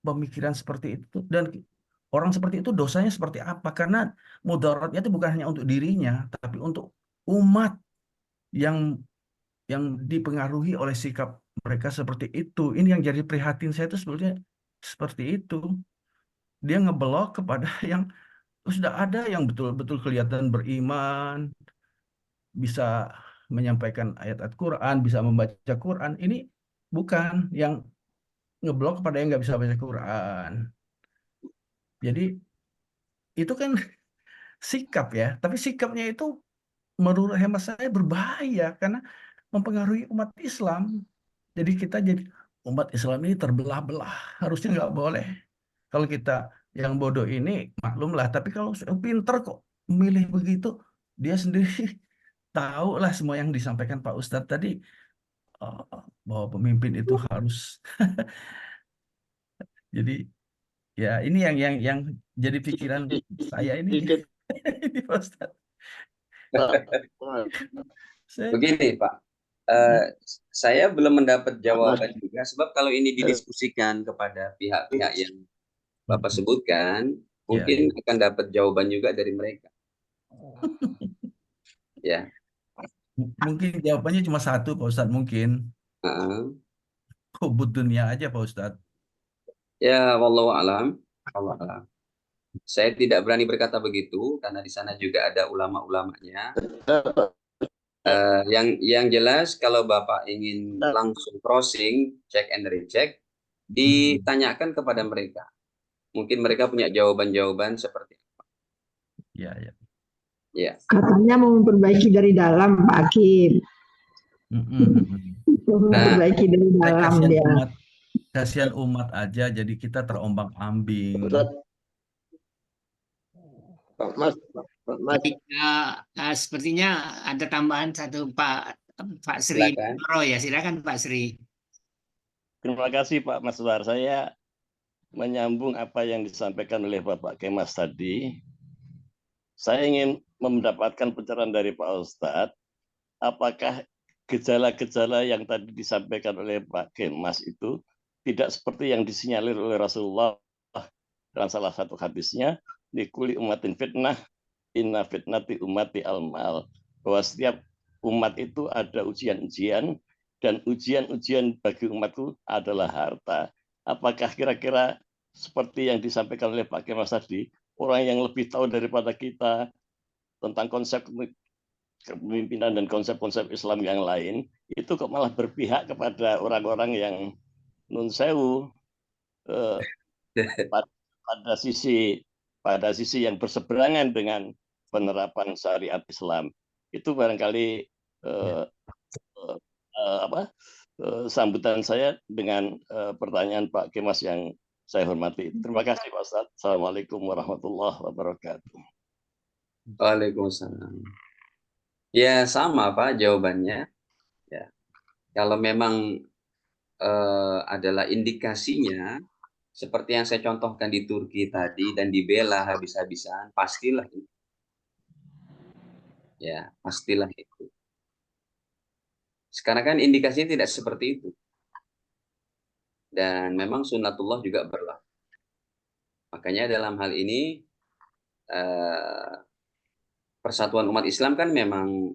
pemikiran seperti itu dan orang seperti itu dosanya seperti apa, karena mudaratnya itu bukan hanya untuk dirinya tapi untuk umat yang dipengaruhi oleh sikap mereka seperti itu. Ini yang jadi prihatin saya itu sebetulnya seperti itu. Dia ngeblok kepada yang sudah ada yang betul-betul kelihatan beriman, bisa menyampaikan ayat-ayat Quran, bisa membaca Quran. Ini bukan yang ngeblok kepada yang nggak bisa baca Quran. Jadi itu kan sikap ya, tapi sikapnya itu menurut hemat saya berbahaya karena mempengaruhi umat Islam. Jadi kita jadi umat Islam ini terbelah-belah, harusnya nggak boleh. Kalau kita yang bodoh ini maklumlah, tapi kalau pinter kok memilih begitu, dia sendiri tahu lah semua yang disampaikan Pak Ustadz tadi, bahwa pemimpin itu harus. Jadi ya ini yang jadi pikiran saya ini Sedikit, ini Pak Ustadz. Pak. Saya, Begini, Pak. Saya belum mendapat jawaban juga, sebab kalau ini didiskusikan kepada pihak-pihak yang Bapak sebutkan, ya, mungkin akan dapat jawaban juga dari mereka. Ya. mungkin jawabannya cuma satu Pak Ustadz, mungkin Heeh. hubud dunia aja Pak Ustadz. Ya, wallahu alam. Wallahu alam. Saya tidak berani berkata begitu karena di sana juga ada ulama-ulamanya. Yang jelas kalau Bapak ingin langsung crossing, check and recheck, ditanyakan kepada mereka. Mungkin mereka punya jawaban-jawaban seperti apa. Ya, ya. Ya. Katanya mau memperbaiki dari dalam, Pak Hakim. Memperbaiki dari dalam dia. Kasihan umat aja, jadi kita terombang-ambing. Mas, Sepertinya ada tambahan satu Pak Sri Silakan. Moro ya, silakan Pak Sri. Terima kasih Pak Maswar. Saya menyambung apa yang disampaikan oleh Bapak Kemas tadi. Saya ingin mendapatkan pencerahan dari Pak Ustadz, apakah gejala-gejala yang tadi disampaikan oleh Pak Kemas itu tidak seperti yang disinyalir oleh Rasulullah dalam salah satu hadisnya, likuli umatin fitnah, inna fitnati umati al-mal, bahwa setiap umat itu ada ujian-ujian, dan ujian-ujian bagi umatku adalah harta. Apakah kira-kira seperti yang disampaikan oleh Pak Kemas tadi, orang yang lebih tahu daripada kita tentang konsep kepemimpinan dan konsep-konsep Islam yang lain, itu kok malah berpihak kepada orang-orang yang nun sewu pada sisi yang berseberangan dengan penerapan syariat Islam. Itu barangkali sambutan saya dengan pertanyaan Pak Kemas yang saya hormati. Terima kasih Pak Ustadz. Assalamualaikum warahmatullahi wabarakatuh. Waalaikumsalam. Ya sama Pak jawabannya. Ya. Kalau memang adalah indikasinya seperti yang saya contohkan di Turki tadi dan dibela habis-habisan, pastilah itu. Ya, pastilah itu. Sekarang kan indikasinya tidak seperti itu. Dan memang sunnatullah juga berlaku. Makanya dalam hal ini persatuan umat Islam kan memang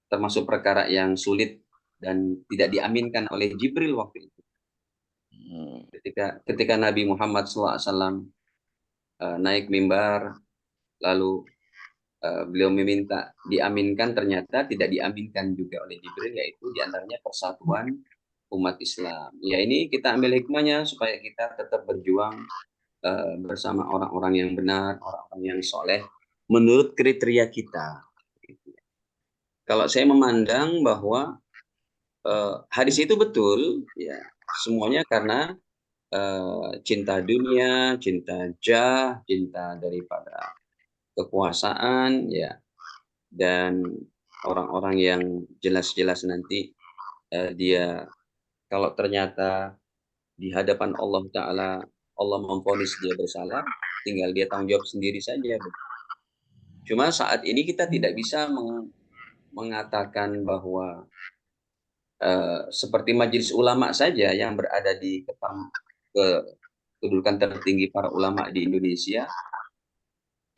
termasuk perkara yang sulit dan tidak diaminkan oleh Jibril waktu itu. Ketika Nabi Muhammad SAW naik mimbar, lalu beliau meminta diaminkan, ternyata tidak diaminkan juga oleh Jibril, yaitu diantaranya persatuan umat Islam. Ya ini kita ambil hikmahnya supaya kita tetap berjuang bersama orang-orang yang benar, orang-orang yang soleh, menurut kriteria kita. Kalau saya memandang bahwa hadis itu betul, ya semuanya karena cinta dunia, cinta jah, cinta daripada kekuasaan, ya, dan orang-orang yang jelas-jelas nanti dia kalau ternyata di hadapan Allah Ta'ala Allah memvonis dia bersalah, tinggal dia tanggung jawab sendiri saja. Cuma saat ini kita tidak bisa mengatakan bahwa seperti majelis ulama saja yang berada di kedudukan tertinggi para ulama di Indonesia,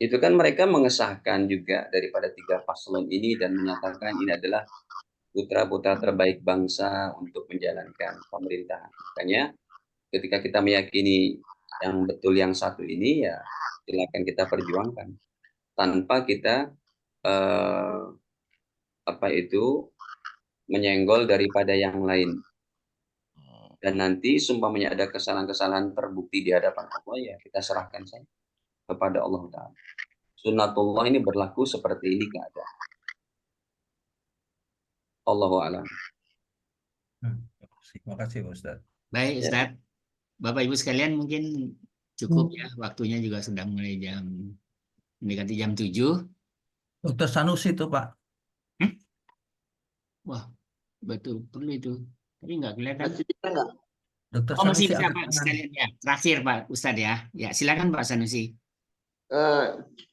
itu kan mereka mengesahkan juga daripada 3 paslon ini dan menyatakan ini adalah putra-putra terbaik bangsa untuk menjalankan pemerintahan. Makanya ketika kita meyakini yang betul yang satu ini, ya silakan kita perjuangkan tanpa kita menyenggol daripada yang lain. Dan nanti sumpamanya ada kesalahan-kesalahan terbukti di hadapan Allah, ya kita serahkan saja kepada Allah Ta'ala. Sunnatullah ini berlaku seperti ini keadaan. Allahu a'lam. Terima kasih Ustaz. Baik Ya. Ustaz. Bapak Ibu sekalian mungkin cukup ya, waktunya juga sudah mulai mendekati jam 7. Dokter Sanusi itu Pak. Wah, betul perlu itu. Tapi nggak kelihatan. Masih bisa nggak? Dokter Oh, masih Sanusi bisa angkat Pak tangan. sekalian ya. Terakhir Pak Ustadz ya. Ya, silakan Pak Sanusi.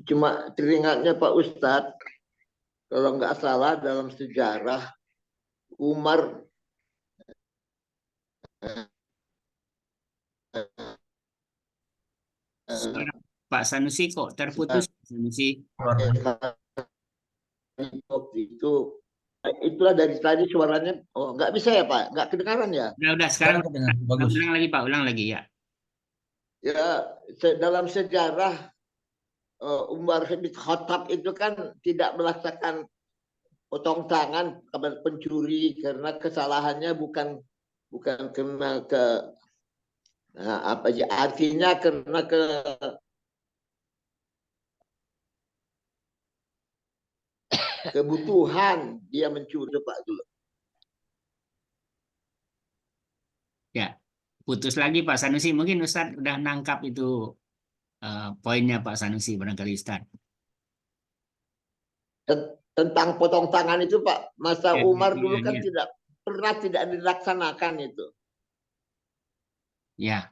Cuma teringatnya Pak Ustadz, kalau nggak salah dalam sejarah Umar Suara Pak Sanusi kok terputus Pak Sanusi. itu itulah dari tadi suaranya nggak bisa ya Pak, nggak kedengaran ya. Udah sekarang Kedengar, bagus. ulang lagi Pak, ulang lagi ya. Ya, dalam sejarah Umar bin Khattab itu kan tidak merasakan potong tangan kepada pencuri karena kesalahannya bukan karena artinya karena kebutuhan dia mencuri Pak dulu. Ya, putus lagi Pak Sanusi. Mungkin Ustadz udah nangkap itu poinnya Pak Sanusi barangkali Ustadz. Tentang potong tangan itu Pak, masa Ya, Umar ya, dulu kan ya. tidak dilaksanakan itu. Ya.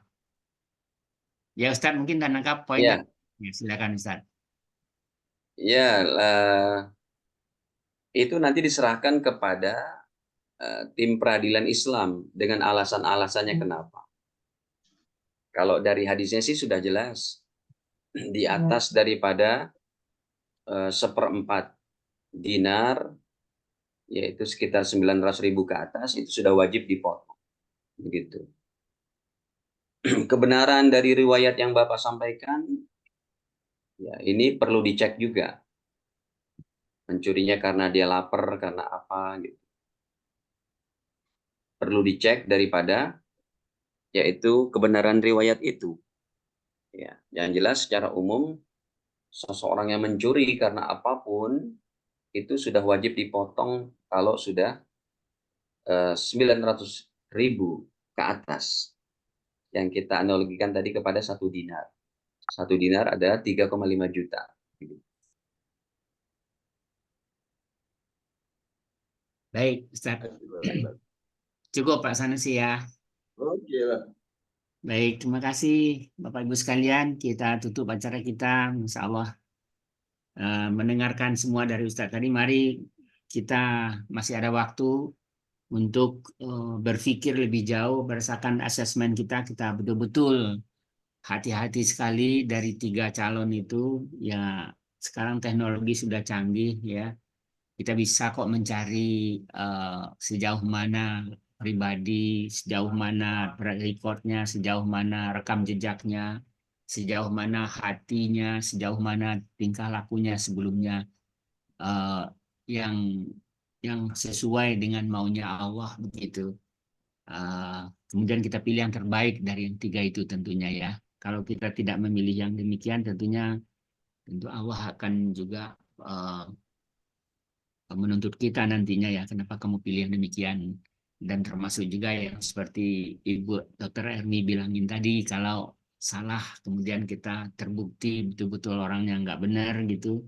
Ya Ustadz mungkin udah nangkap poinnya. Ya, Ya, silakan Ustadz. ya itu nanti diserahkan kepada tim peradilan Islam dengan alasan-alasannya kenapa. Kalau dari hadisnya sih sudah jelas, di atas daripada 1/4 dinar, yaitu sekitar 900.000 ke atas, itu sudah wajib dipotong. Begitu. Kebenaran dari riwayat yang Bapak sampaikan, ya ini perlu dicek juga. Mencurinya karena dia lapar, karena apa gitu. Perlu dicek daripada yaitu kebenaran riwayat itu. Ya, yang jelas secara umum seseorang yang mencuri karena apapun itu sudah wajib dipotong kalau sudah 900.000 ke atas. Yang kita analogikan tadi kepada 1 dinar. 1 dinar adalah 3,5 juta. Baik, Ustaz. Cukup Pak Sanusi ya. Oke lah. Baik, terima kasih Bapak Ibu sekalian. Kita tutup acara kita, Insya Allah. Mendengarkan semua dari Ustaz tadi, mari kita masih ada waktu untuk berpikir lebih jauh berdasarkan asesmen kita betul-betul hati-hati sekali dari 3 calon itu. Ya, sekarang teknologi sudah canggih ya. Kita bisa kok mencari sejauh mana pribadi, sejauh mana track recordnya, sejauh mana rekam jejaknya, sejauh mana hatinya, sejauh mana tingkah lakunya sebelumnya yang sesuai dengan maunya Allah begitu. Kemudian kita pilih yang terbaik dari yang 3 itu tentunya ya. Kalau kita tidak memilih yang demikian tentu Allah akan juga menuntut kita nantinya ya, kenapa kamu pilih yang demikian. Dan termasuk juga yang seperti Ibu Dr. Ermi bilangin tadi, kalau salah kemudian kita terbukti betul-betul orangnya nggak benar gitu,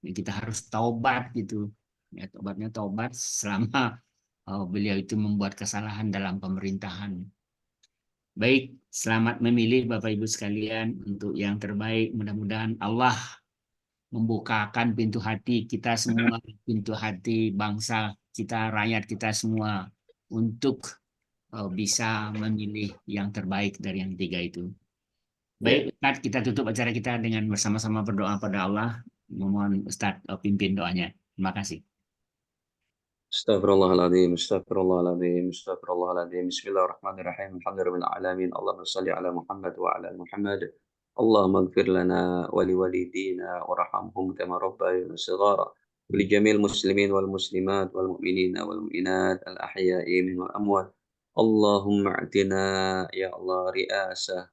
ya kita harus taubat gitu. Ya, taubatnya taubat selama beliau itu membuat kesalahan dalam pemerintahan. Baik, selamat memilih Bapak Ibu sekalian untuk yang terbaik. Mudah-mudahan Allah membukakan pintu hati kita semua, pintu hati bangsa kita, rakyat kita semua untuk bisa memilih yang terbaik dari yang 3 itu. Baik, Ustadz, kita tutup acara kita dengan bersama-sama berdoa pada Allah. Memohon Ustadz pimpin doanya. Terima kasih. Astaghfirullahaladzim, astaghfirullahaladzim, astaghfirullahaladzim. Bismillahirrahmanirrahim. Alhamdulillahil alamin. Allahumma salli ala Muhammad wa ala ali Muhammad. Allahumma ighfir lana wa liwalidina warhamhum kama rabbayana shighara. Wa li jamil muslimin wal muslimat wal mu'minina wal mu'minat al ahya'i minhum wal amwat. Allahumma atina ya Allah ri'asah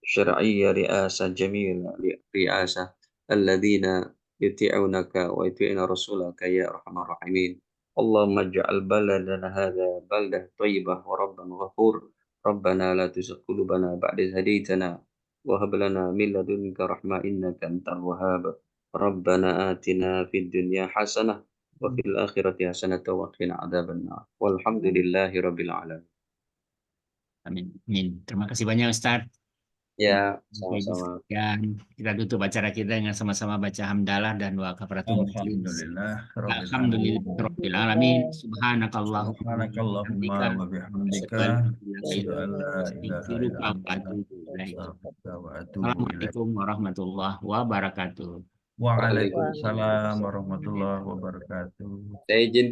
syar'iyyah, ri'asah jamila, ri'asah alladhina يطيعونك ويطيعون رسولك يا أرحم الراحمين. اللهم اجعل بلدنا هذا بلدة طيبة وربا غفور. ربنا لا تزغ قلوبنا بعد إذ هديتنا وهب لنا من لدنك رحمة إنك أنت الوهاب. ربنا آتنا في الدنيا حسنة وفي الآخرة حسنة وقنا عذاب النار والحمد لله رب العالمين. Amin. Amin. Terima kasih banyak Ustadz. Ya, Sampai sama-sama. Dan kita tutup acara kita dengan sama-sama baca hamdalah dan doa kafaratul majlis. Alhamdulillah alamin. Subhanakallahumma Subhanakallahumma wa bihamdika asyhadu an la ilaha illa anta astaghfiruka wa atubu ilaik. Assalamualaikum warahmatullahi wabarakatuh. Waalaikumsalam warahmatullahi wabarakatuh. Saya izin